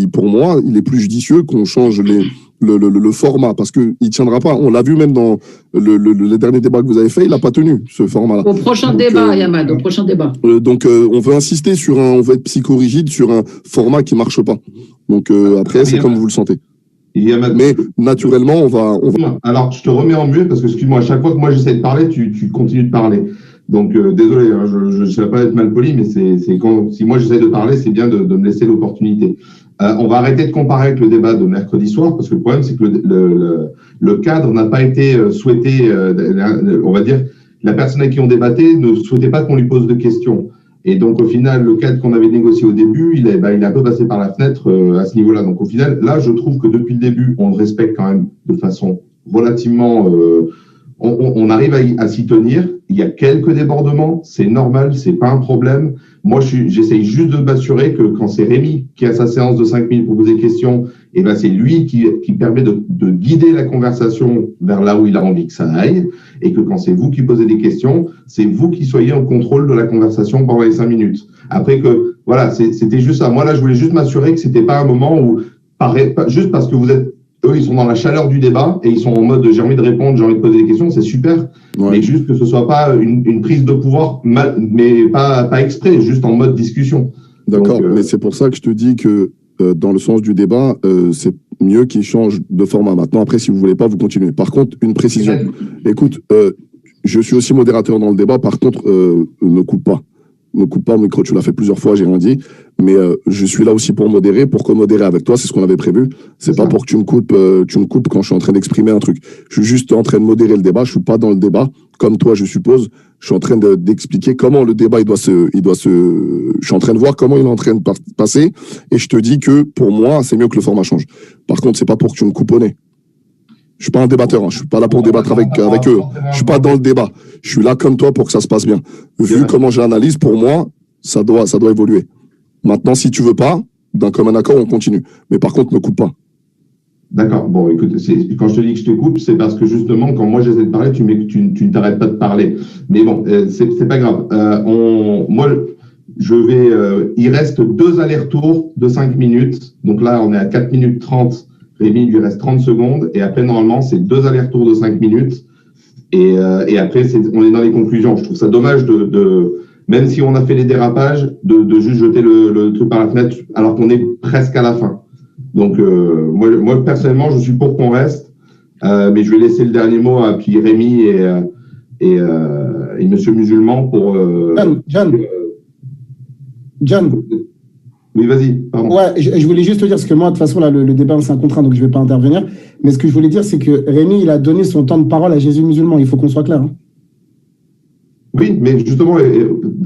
[SPEAKER 1] pour moi, il est plus judicieux qu'on change le format, parce que il tiendra pas. On l'a vu même dans le dernier débat que vous avez fait, il n'a pas tenu ce format-là.
[SPEAKER 3] Au prochain débat, Yamad, au prochain débat.
[SPEAKER 1] Donc on veut insister on veut être psychorigide sur un format qui marche pas. Donc après, c'est comme vous le sentez. Mais naturellement, on va.
[SPEAKER 5] Alors, je te remets en muet parce que, excuse-moi, à chaque fois que moi j'essaie de parler, tu continues de parler. Donc, désolé, hein, je ne sais pas être mal poli, mais si moi j'essaie de parler, c'est bien de me laisser l'opportunité. On va arrêter de comparer avec le débat de mercredi soir, parce que le problème, c'est que le cadre n'a pas été souhaité, on va dire, la personne avec qui on débattait ne souhaitait pas qu'on lui pose de questions. Et donc, au final, le cadre qu'on avait négocié au début, il est un peu passé par la fenêtre à ce niveau-là. Donc, au final, là, je trouve que depuis le début, on le respecte quand même de façon relativement... on arrive à s'y tenir. Il y a quelques débordements, c'est normal, c'est pas un problème. Moi, j'essaye juste de m'assurer que quand c'est Rémi qui a sa séance de 5 minutes pour poser des questions, et ben c'est lui qui permet de guider la conversation vers là où il a envie que ça aille, et que quand c'est vous qui posez des questions, c'est vous qui soyez en contrôle de la conversation pendant les 5 minutes. Après que, voilà, c'était juste ça. Moi, là, je voulais juste m'assurer que c'était pas un moment où, juste parce que eux, ils sont dans la chaleur du débat et ils sont en mode j'ai envie de répondre, j'ai envie de poser des questions, c'est super. Ouais. Mais juste que ce soit pas une prise de pouvoir, mais pas exprès, juste en mode discussion.
[SPEAKER 1] D'accord, mais c'est pour ça que je te dis que dans le sens du débat, c'est mieux qu'ils changent de format. Maintenant, après, si vous voulez pas, vous continuez. Par contre, une précision. Écoute, je suis aussi modérateur dans le débat. Par contre, ne coupe pas. Ne coupe pas, micro, tu l'as fait plusieurs fois, j'ai rien dit. Mais je suis là aussi pour modérer, pour co-modérer avec toi, c'est ce qu'on avait prévu. C'est pas pour que tu me coupes quand je suis en train d'exprimer un truc. Je suis juste en train de modérer le débat, je suis pas dans le débat, comme toi, je suppose. Je suis en train d'expliquer comment le débat, je suis en train de voir comment il est en train de passer, et je te dis que, pour moi, c'est mieux que le format change. Par contre, c'est pas pour que tu me coupes au nez. Je suis pas un débatteur, hein. Je suis pas là pour débattre avec eux. Je suis pas dans le débat. Je suis là comme toi pour que ça se passe bien. Vu comment j'analyse, pour moi, ça doit évoluer. Maintenant, si tu veux pas, d'un commun accord, on continue. Mais par contre, ne coupe pas. D'accord. Bon, écoute, quand je te dis que je te coupe, c'est parce que justement, quand moi j'essaie de parler, tu ne t'arrêtes pas de parler. Mais bon, c'est pas grave. Il reste 2 allers-retours de 5 minutes. Donc là, on est à 4 minutes 30. Rémi, il lui reste 30 secondes. Et après, normalement, c'est 2 allers-retours de 5 minutes. Et après, on est dans les conclusions. Je trouve ça dommage même si on a fait les dérapages, de juste jeter le truc par la fenêtre alors qu'on est presque à la fin. Donc, moi, personnellement, je suis pour qu'on reste. Mais je vais laisser le dernier mot à puis Rémi et Monsieur Musulman pour... John. Oui, vas-y, pardon.
[SPEAKER 4] Ouais, je voulais juste te dire, parce que moi, de toute façon, là, le débat, c'est un contraint, donc je ne vais pas intervenir. Mais ce que je voulais dire, c'est que Rémi, il a donné son temps de parole à Jésus musulman. Il faut qu'on soit clair. Hein.
[SPEAKER 5] Oui, mais justement,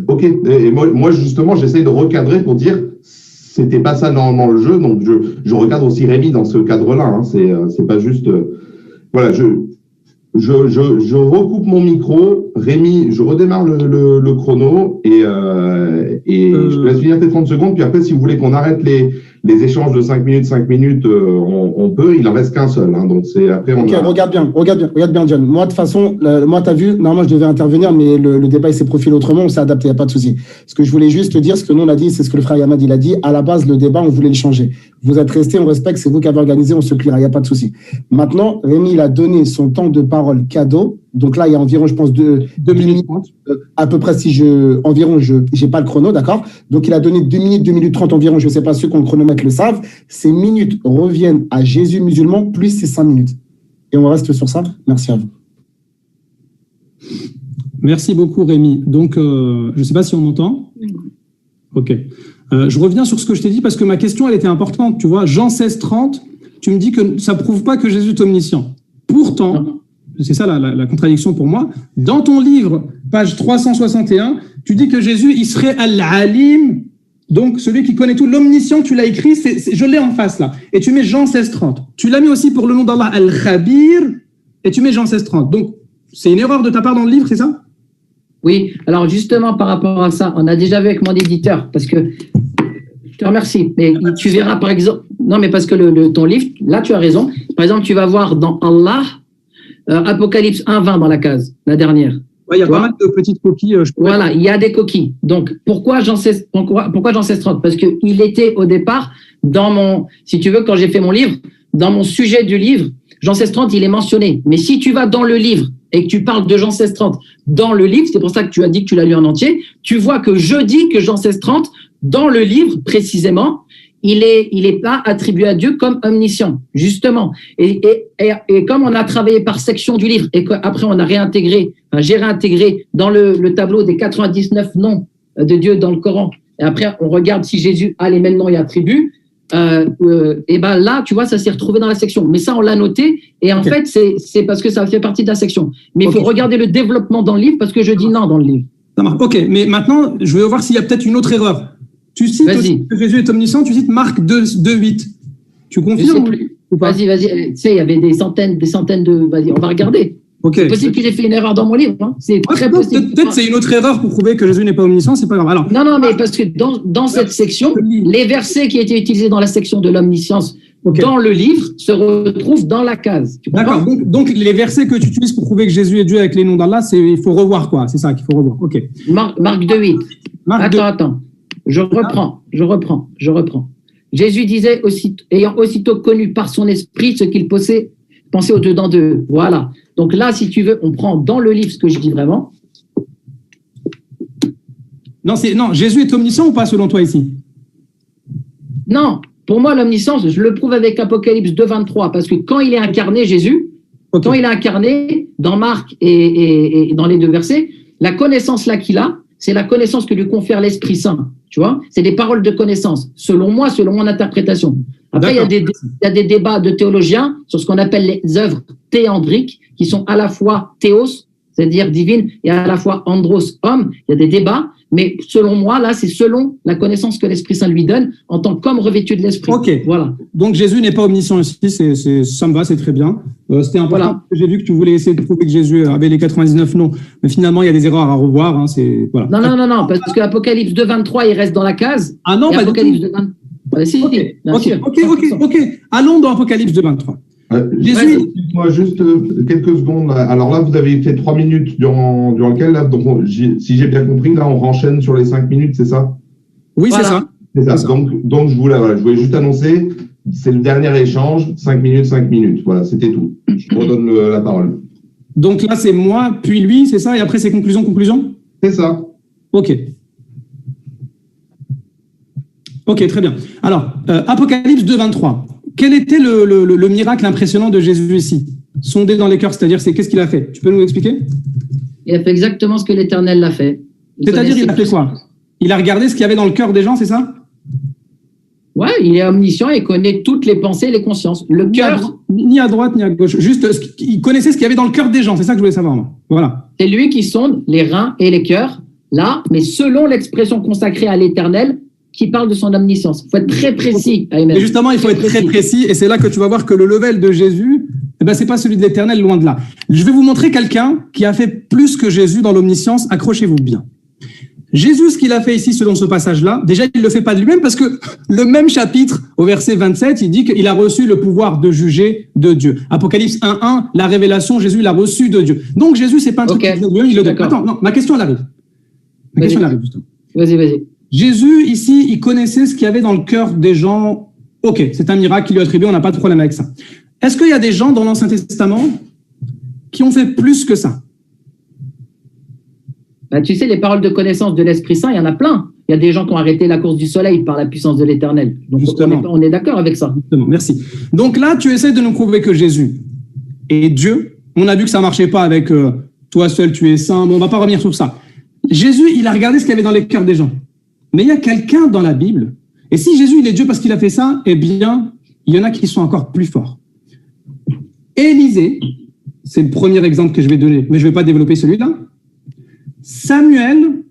[SPEAKER 5] ok. Et moi, justement, j'essaye de recadrer pour dire c'était pas ça normalement le jeu. Donc, je recadre aussi Rémi dans ce cadre-là. Hein. C'est pas juste. Voilà, je recoupe mon micro. Rémi, je redémarre le chrono et je te laisse finir tes 30 secondes. Puis après, si vous voulez qu'on arrête les échanges de 5 minutes, on peut. Il en reste qu'un seul. Hein, donc, c'est après.
[SPEAKER 4] Regarde bien, John. Moi, de toute façon, moi, tu as vu, normalement, je devais intervenir, mais le débat, il s'est profilé autrement. On s'est adapté, il n'y a pas de souci. Ce que je voulais juste te dire, ce que nous, on a dit, c'est ce que le frère Yamad, il a dit. À la base, le débat, on voulait le changer. Vous êtes restés, on respecte, c'est vous qui avez organisé, on se pliera, il n'y a pas de souci. Maintenant, Rémi, il a donné son temps de parole cadeau. Donc là, il y a environ, je pense, 2 minutes, à peu près, environ, je n'ai pas le chrono, d'accord? Donc, il a donné 2 minutes 30 environ, je ne sais pas, ceux qui ont le chronomètre le savent. Ces minutes reviennent à Jésus musulman, plus ces 5 minutes. Et on reste sur ça. Merci à vous.
[SPEAKER 2] Merci beaucoup, Rémi. Donc, je ne sais pas si on m'entend. OK. Je reviens sur ce que je t'ai dit parce que ma question, elle était importante. Tu vois, Jean 16, 30, tu me dis que ça ne prouve pas que Jésus est omniscient. Pourtant, c'est ça la contradiction pour moi. Dans ton livre, page 361, tu dis que Jésus, il serait Al-Alim, donc celui qui connaît tout, l'omniscient, tu l'as écrit, je l'ai en face là. Et tu mets Jean 16:30. Tu l'as mis aussi pour le nom d'Allah, Al-Khabir, et tu mets Jean 16:30. Donc, c'est une erreur de ta part dans le livre, c'est ça?
[SPEAKER 3] Oui, alors justement, par rapport à ça, on a déjà vu avec mon éditeur, parce que, je te remercie, mais tu verras par exemple, non mais parce que ton livre, là tu as raison, par exemple, tu vas voir dans Allah, Apocalypse 1:20 dans la case, la dernière.
[SPEAKER 2] Ouais, il y a pas mal de petites coquilles.
[SPEAKER 3] Voilà, il y a des coquilles. Donc, pourquoi Jean 16:30? Parce qu'il était au départ dans si tu veux, quand j'ai fait mon livre, dans mon sujet du livre, Jean 16:30, il est mentionné. Mais si tu vas dans le livre et que tu parles de Jean 16:30 dans le livre, c'est pour ça que tu as dit que tu l'as lu en entier, tu vois que je dis que Jean 16:30, dans le livre précisément, il est pas attribué à Dieu comme omniscient, justement. Et comme on a travaillé par section du livre et qu'après on a j'ai réintégré dans le tableau des 99 noms de Dieu dans le Coran, et après on regarde si Jésus a les mêmes noms et attributs, et ben là, tu vois, ça s'est retrouvé dans la section. Mais ça, on l'a noté, et en fait, c'est parce que ça fait partie de la section. Mais il faut regarder le développement dans le livre, parce que je dis non dans le livre.
[SPEAKER 2] Ça marche. Ok, mais maintenant, je vais voir s'il y a peut-être une autre erreur. Tu cites que Jésus est omniscient, tu cites Marc 2:8. Tu confirmes ou pas?
[SPEAKER 3] Vas-y. Tu sais, il y avait des centaines de... Vas-y, on va regarder.
[SPEAKER 2] Okay.
[SPEAKER 3] C'est possible que j'ai fait une erreur dans mon livre. Hein. C'est très possible.
[SPEAKER 2] Peut-être c'est une autre erreur pour prouver que Jésus n'est pas omniscient, c'est pas grave. Alors,
[SPEAKER 3] non, mais parce que dans cette section, les versets qui étaient utilisés dans la section de l'omniscience dans le livre se retrouvent dans la case.
[SPEAKER 2] D'accord. Donc, les versets que tu utilises pour prouver que Jésus est Dieu avec les noms d'Allah, il faut revoir quoi. C'est ça qu'il faut revoir. Ok.
[SPEAKER 3] Marc 2:8. Attends. Je reprends. Jésus disait, ayant aussitôt connu par son esprit ce qu'il pensait au-dedans d'eux. Voilà. Donc là, si tu veux, on prend dans le livre ce que je dis vraiment.
[SPEAKER 2] Non, Jésus est omniscient ou pas selon toi ici?
[SPEAKER 3] Non, pour moi, l'omniscience, je le prouve avec Apocalypse 2:23, parce que quand il est incarné, Jésus, quand il est incarné dans Marc et dans les deux versets, la connaissance là qu'il a, c'est la connaissance que lui confère l'Esprit Saint. Tu vois, c'est des paroles de connaissance, selon moi, selon mon interprétation. Après, il y a des débats de théologiens sur ce qu'on appelle les œuvres théandriques, qui sont à la fois théos, c'est-à-dire divine, et à la fois andros, homme. Il y a des débats, mais selon moi, là, c'est selon la connaissance que l'Esprit Saint lui donne en tant qu'homme revêtu de l'Esprit.
[SPEAKER 2] Ok, voilà. Donc Jésus n'est pas omniscient ici, ça me va, c'est très bien. C'était important. Voilà. J'ai vu que tu voulais essayer de prouver que Jésus avait les 99 noms, mais finalement, il y a des erreurs à revoir. Hein, voilà.
[SPEAKER 3] Non, parce que Apocalypse 2:23, il reste dans la case.
[SPEAKER 2] Ah non, pas
[SPEAKER 3] Apocalypse
[SPEAKER 2] du tout.
[SPEAKER 3] 2:23.
[SPEAKER 2] Ok. Allons dans Apocalypse 2:23.
[SPEAKER 5] Jésus, moi juste quelques secondes. Alors là, vous avez fait 3 minutes durant lequel, là, donc si j'ai bien compris, là, on renchaîne sur les 5 minutes, c'est ça?
[SPEAKER 2] Oui,
[SPEAKER 3] voilà.
[SPEAKER 5] C'est ça. Donc je voulais juste annoncer, c'est le dernier échange, 5 minutes. Voilà, c'était tout. Je vous redonne la parole.
[SPEAKER 2] Donc là, c'est moi, puis lui, c'est ça? Et après, c'est conclusion?
[SPEAKER 5] C'est ça.
[SPEAKER 2] Ok, très bien. Alors, Apocalypse 2:23. Quel était le miracle impressionnant de Jésus ici? Sonder dans les cœurs, c'est-à-dire, qu'est-ce qu'il a fait? Tu peux nous expliquer?
[SPEAKER 3] Il a fait exactement ce que l'Éternel l'a fait.
[SPEAKER 2] C'est-à-dire, il a fait quoi? Il a regardé ce qu'il y avait dans le cœur des gens, c'est ça?
[SPEAKER 3] Ouais, il est omniscient et connaît toutes les pensées et les consciences. Le cœur.
[SPEAKER 2] Ni à droite, ni à gauche. Juste, il connaissait ce qu'il y avait dans le cœur des gens. C'est ça que je voulais savoir, moi. Voilà.
[SPEAKER 3] C'est lui qui sonde les reins et les cœurs, là, mais selon l'expression consacrée à l'Éternel, qui parle de son omniscience. Il faut être très précis.
[SPEAKER 2] Et justement, il faut être très précis, et c'est là que tu vas voir que le level de Jésus, c'est pas celui de l'Éternel, loin de là. Je vais vous montrer quelqu'un qui a fait plus que Jésus dans l'omniscience. Accrochez-vous bien. Jésus, ce qu'il a fait ici, selon ce passage-là, déjà, il le fait pas de lui-même, parce que le même chapitre, au verset 27, il dit qu'il a reçu le pouvoir de juger de Dieu. Apocalypse 1:1, la révélation, Jésus l'a reçu de Dieu. Donc, Jésus, c'est pas un truc qu'il fait de lui-même, il le donne. Attends, non, ma question, elle arrive. Justement.
[SPEAKER 3] Vas-y.
[SPEAKER 2] Jésus, ici, il connaissait ce qu'il y avait dans le cœur des gens. Ok, c'est un miracle qu'il lui a attribué, on n'a pas de problème avec ça. Est-ce qu'il y a des gens dans l'Ancien Testament qui ont fait plus que ça?
[SPEAKER 3] Tu sais, les paroles de connaissance de l'Esprit Saint, il y en a plein. Il y a des gens qui ont arrêté la course du soleil par la puissance de l'Éternel. Donc, on est d'accord avec ça.
[SPEAKER 2] Justement, merci. Donc là, tu essaies de nous prouver que Jésus est Dieu. On a vu que ça ne marchait pas avec toi seul, tu es saint. Bon, on ne va pas revenir sur ça. Jésus, il a regardé ce qu'il y avait dans les cœurs des gens. Mais il y a quelqu'un dans la Bible, et si Jésus il est Dieu parce qu'il a fait ça, eh bien, il y en a qui sont encore plus forts. Élisée, c'est le premier exemple que je vais donner, mais je ne vais pas développer celui-là. Samuel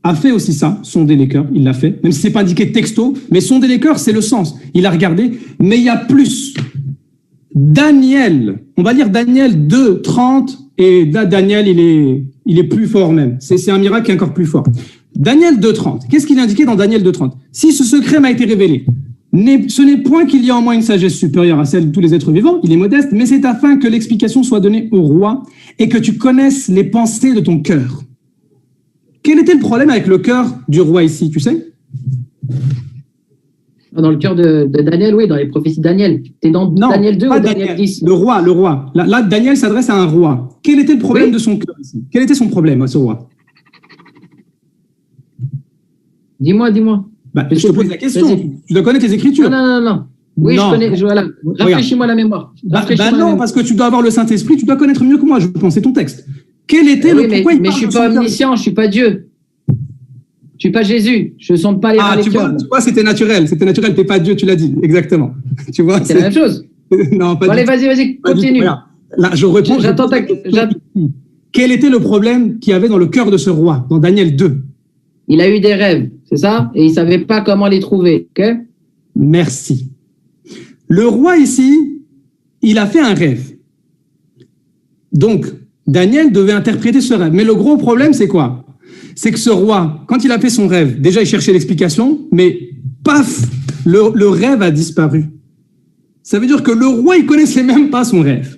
[SPEAKER 2] a fait aussi ça, sonder les cœurs, il l'a fait, même si ce n'est pas indiqué texto, mais sonder les cœurs, c'est le sens. Il a regardé, mais il y a plus. Daniel, on va lire Daniel 2, 30, et là, Daniel, il est plus fort même. C'est un miracle qui est encore plus fort. Daniel 2, 30, qu'est-ce qu'il est indiqué dans Daniel 2, 30? Si ce secret m'a été révélé, ce n'est point qu'il y a en moi une sagesse supérieure à celle de tous les êtres vivants, il est modeste, mais c'est afin que l'explication soit donnée au roi et que tu connaisses les pensées de ton cœur. Quel était le problème avec le cœur du roi ici, tu sais?
[SPEAKER 3] Dans le cœur de Daniel, oui, dans les prophéties de Daniel. Tu es dans Daniel 2 ou Daniel 10?
[SPEAKER 2] Le roi. Là, Daniel s'adresse à un roi. Quel était le problème de son cœur ici? Quel était son problème à ce roi?
[SPEAKER 3] Dis-moi.
[SPEAKER 2] Bah, je te pose la question. Tu dois connaître les Écritures.
[SPEAKER 3] Non. Oui, non. Je connais. Voilà. Rafraîchis-moi la mémoire.
[SPEAKER 2] Non, parce que tu dois avoir le Saint-Esprit, tu dois connaître mieux que moi, je pense, c'est ton texte. Quel était le pourquoi
[SPEAKER 3] mais je suis pas omniscient, je suis pas Dieu. Je suis pas Jésus, je ne sonde pas les reins des cœurs.
[SPEAKER 2] Tu vois, c'était naturel, t'es pas Dieu, tu l'as dit, exactement. Tu vois,
[SPEAKER 3] c'est la même chose.
[SPEAKER 2] Non, pas
[SPEAKER 3] allez, vas-y, continue.
[SPEAKER 2] Là, je réponds.
[SPEAKER 3] J'attends
[SPEAKER 2] Quel était le problème qu'il y avait dans le cœur de ce roi, dans Daniel 2?
[SPEAKER 3] Il a eu des rêves, c'est ça? Et il ne savait pas comment les trouver, ok?
[SPEAKER 2] Merci. Le roi ici, il a fait un rêve. Donc, Daniel devait interpréter ce rêve. Mais le gros problème, c'est quoi? C'est que ce roi, quand il a fait son rêve, déjà il cherchait l'explication, mais paf, le rêve a disparu. Ça veut dire que le roi, il connaissait même pas son rêve.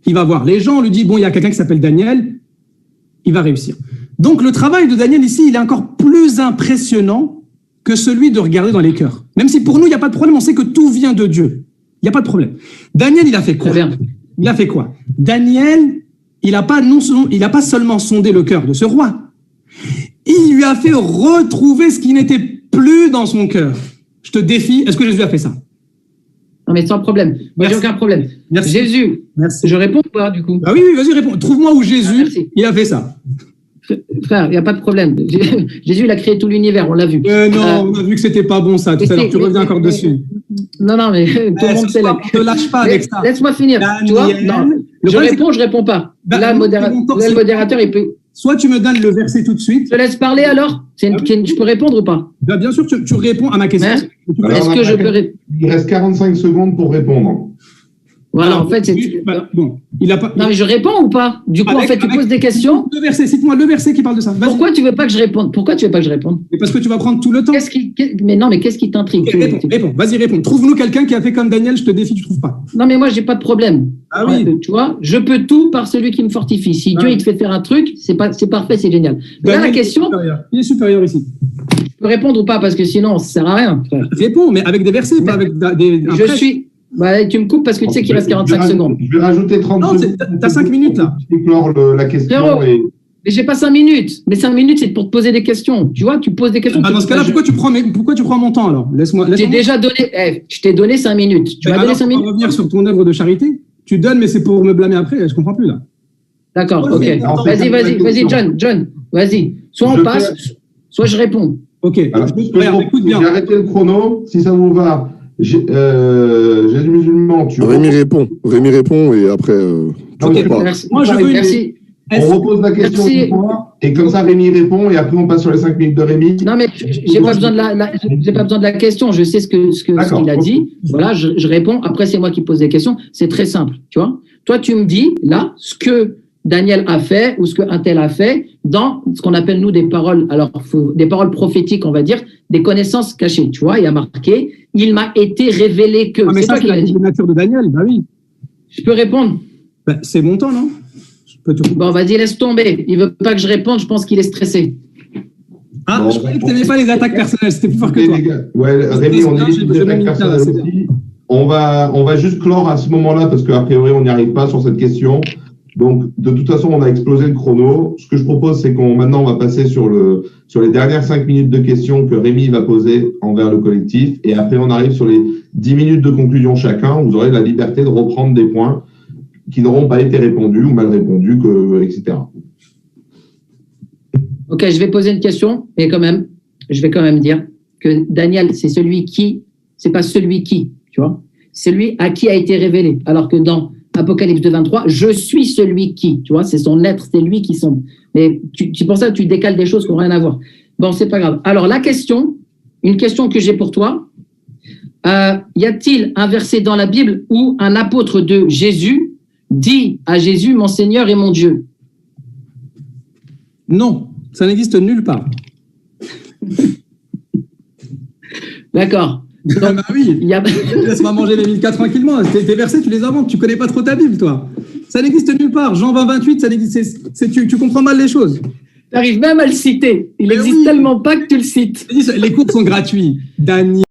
[SPEAKER 2] Il va voir les gens, on lui dit, bon, il y a quelqu'un qui s'appelle Daniel, il va réussir. Donc le travail de Daniel ici, il est encore plus impressionnant que celui de regarder dans les cœurs. Même si pour nous, il n'y a pas de problème, on sait que tout vient de Dieu. Il n'y a pas de problème. Daniel, il a fait quoi? Il a fait quoi? Daniel, il n'a pas seulement sondé le cœur de ce roi, il lui a fait retrouver ce qui n'était plus dans son cœur. Je te défie, est-ce que Jésus a fait ça?
[SPEAKER 3] Non, mais sans problème. Moi, j'ai aucun problème.
[SPEAKER 2] Merci.
[SPEAKER 3] Jésus,
[SPEAKER 2] merci.
[SPEAKER 3] Je réponds ou pas, du coup?
[SPEAKER 2] Ah oui, vas-y, réponds. Trouve-moi où Jésus, il a fait ça.
[SPEAKER 3] Frère, il n'y a pas de problème. Jésus, il a créé tout l'univers, on l'a vu.
[SPEAKER 2] Non, on a vu que c'était pas bon, ça, tout à l'heure. Tu reviens encore dessus.
[SPEAKER 3] Non, mais tout le monde sait là.
[SPEAKER 2] Ne lâche pas avec ça.
[SPEAKER 3] Laisse-moi finir. Tu vois? Non. Je réponds pas. Là, le modérateur, il peut...
[SPEAKER 2] Soit tu me donnes le verset tout de suite.
[SPEAKER 3] Je te laisse parler alors? Je peux répondre ou pas?
[SPEAKER 2] Bien sûr, tu réponds à ma question.
[SPEAKER 3] Est-ce que je peux répondre?
[SPEAKER 5] Il reste 45 secondes pour répondre.
[SPEAKER 3] Voilà, en fait, c'est...
[SPEAKER 2] Bon, il a pas...
[SPEAKER 3] Non, mais je réponds ou pas? Du coup, en fait, tu poses des questions.
[SPEAKER 2] Cite-moi le verset qui parle de ça.
[SPEAKER 3] Pourquoi tu veux pas que je réponde?
[SPEAKER 2] Parce que tu vas prendre tout le temps.
[SPEAKER 3] Mais qu'est-ce qui t'intrigue?
[SPEAKER 2] Réponds, vas-y, réponds. Trouve-nous quelqu'un qui a fait comme Daniel, je te défie, tu trouves pas.
[SPEAKER 3] Non, mais moi, j'ai pas de problème.
[SPEAKER 2] Ah oui.
[SPEAKER 3] Tu vois, je peux tout par celui qui me fortifie. Si Dieu, il te fait faire un truc, c'est parfait, c'est génial. Là, la question...
[SPEAKER 2] Il est supérieur ici.
[SPEAKER 3] Je peux répondre ou pas? Parce que sinon, ça sert à rien.
[SPEAKER 2] Réponds, mais avec des versets, pas avec des...
[SPEAKER 3] tu me coupes parce que tu sais qu'il reste 45 secondes.
[SPEAKER 5] Je vais rajouter 30 secondes.
[SPEAKER 2] T'as 5 minutes, là.
[SPEAKER 5] Je déclore la question.
[SPEAKER 3] Mais j'ai pas 5 minutes. Mais 5 minutes, c'est pour te poser des questions. Tu vois, tu poses des questions.
[SPEAKER 2] Dans ce cas-là, pourquoi tu prends mon temps, alors? Laisse-moi.
[SPEAKER 3] J'ai déjà donné... je t'ai donné 5 minutes. Tu m'as donné 5 minutes.
[SPEAKER 2] On va revenir sur ton œuvre de charité. Tu donnes, mais c'est pour me blâmer après. Je comprends plus, là.
[SPEAKER 3] D'accord, ok. Vas-y, John. Vas-y. Soit on passe, soit je réponds.
[SPEAKER 2] Ok.
[SPEAKER 5] Écoute bien. J'ai arrêté le chrono. Si ça vous va... Jésus musulman,
[SPEAKER 1] Rémi répond et après
[SPEAKER 3] tu merci. Moi, merci.
[SPEAKER 5] On repose la question une fois et comme ça Rémi répond et après on passe sur les 5 minutes de Rémi.
[SPEAKER 3] Non mais j'ai pas besoin de la question, je sais ce qu'il a dit. Voilà, je réponds. Après c'est moi qui pose des questions. C'est très simple, tu vois. Toi tu me dis là ce que Daniel a fait ou ce qu'un tel a fait dans ce qu'on appelle nous des paroles, des paroles prophétiques, on va dire, des connaissances cachées. Tu vois, il y a marqué, il m'a été révélé que.
[SPEAKER 2] Ah, mais c'est toi qui l'as dit. La nature de Daniel, bah oui.
[SPEAKER 3] Je peux répondre.
[SPEAKER 2] Bah, c'est mon temps, non?
[SPEAKER 3] Bon, vas-y, laisse tomber. Il veut pas que je réponde, je pense qu'il est stressé.
[SPEAKER 2] Ah, bon, je croyais que tu n'aimais pas les attaques personnelles, c'était plus fort que toi.
[SPEAKER 5] Ouais, Rémi, on évite les attaques personnelles aussi. On va juste clore à ce moment-là parce qu'a priori, on n'y arrive pas sur cette question. Donc, de toute façon, on a explosé le chrono. Ce que je propose, c'est maintenant, on va passer sur les dernières 5 minutes de questions que Rémi va poser envers le collectif. Et après, on arrive sur les 10 minutes de conclusion chacun. Vous aurez la liberté de reprendre des points qui n'auront pas été répondus ou mal répondus, etc.
[SPEAKER 3] Ok, je vais poser une question, mais je vais quand même dire que Daniel, c'est pas celui qui, tu vois, c'est celui à qui a été révélé. Alors que dans Apocalypse 2, 23, je suis celui qui, tu vois, c'est son être, c'est lui qui sont. Mais c'est pour ça que tu décales des choses qui n'ont rien à voir. Bon, c'est pas grave. Alors, une question que j'ai pour toi, y a-t-il un verset dans la Bible où un apôtre de Jésus dit à Jésus, mon Seigneur et mon Dieu?
[SPEAKER 2] Non, ça n'existe nulle part.
[SPEAKER 3] D'accord.
[SPEAKER 2] Donc, bah oui, laisse-moi manger les 1004 tranquillement. Tes versets, tu les inventes. Tu connais pas trop ta Bible, toi. Ça n'existe nulle part. Jean 20, 28, ça n'existe. Tu comprends mal les choses.
[SPEAKER 3] Tu arrives même à le citer. Il n'existe tellement pas que tu le cites.
[SPEAKER 2] Les cours sont gratuits. Daniel.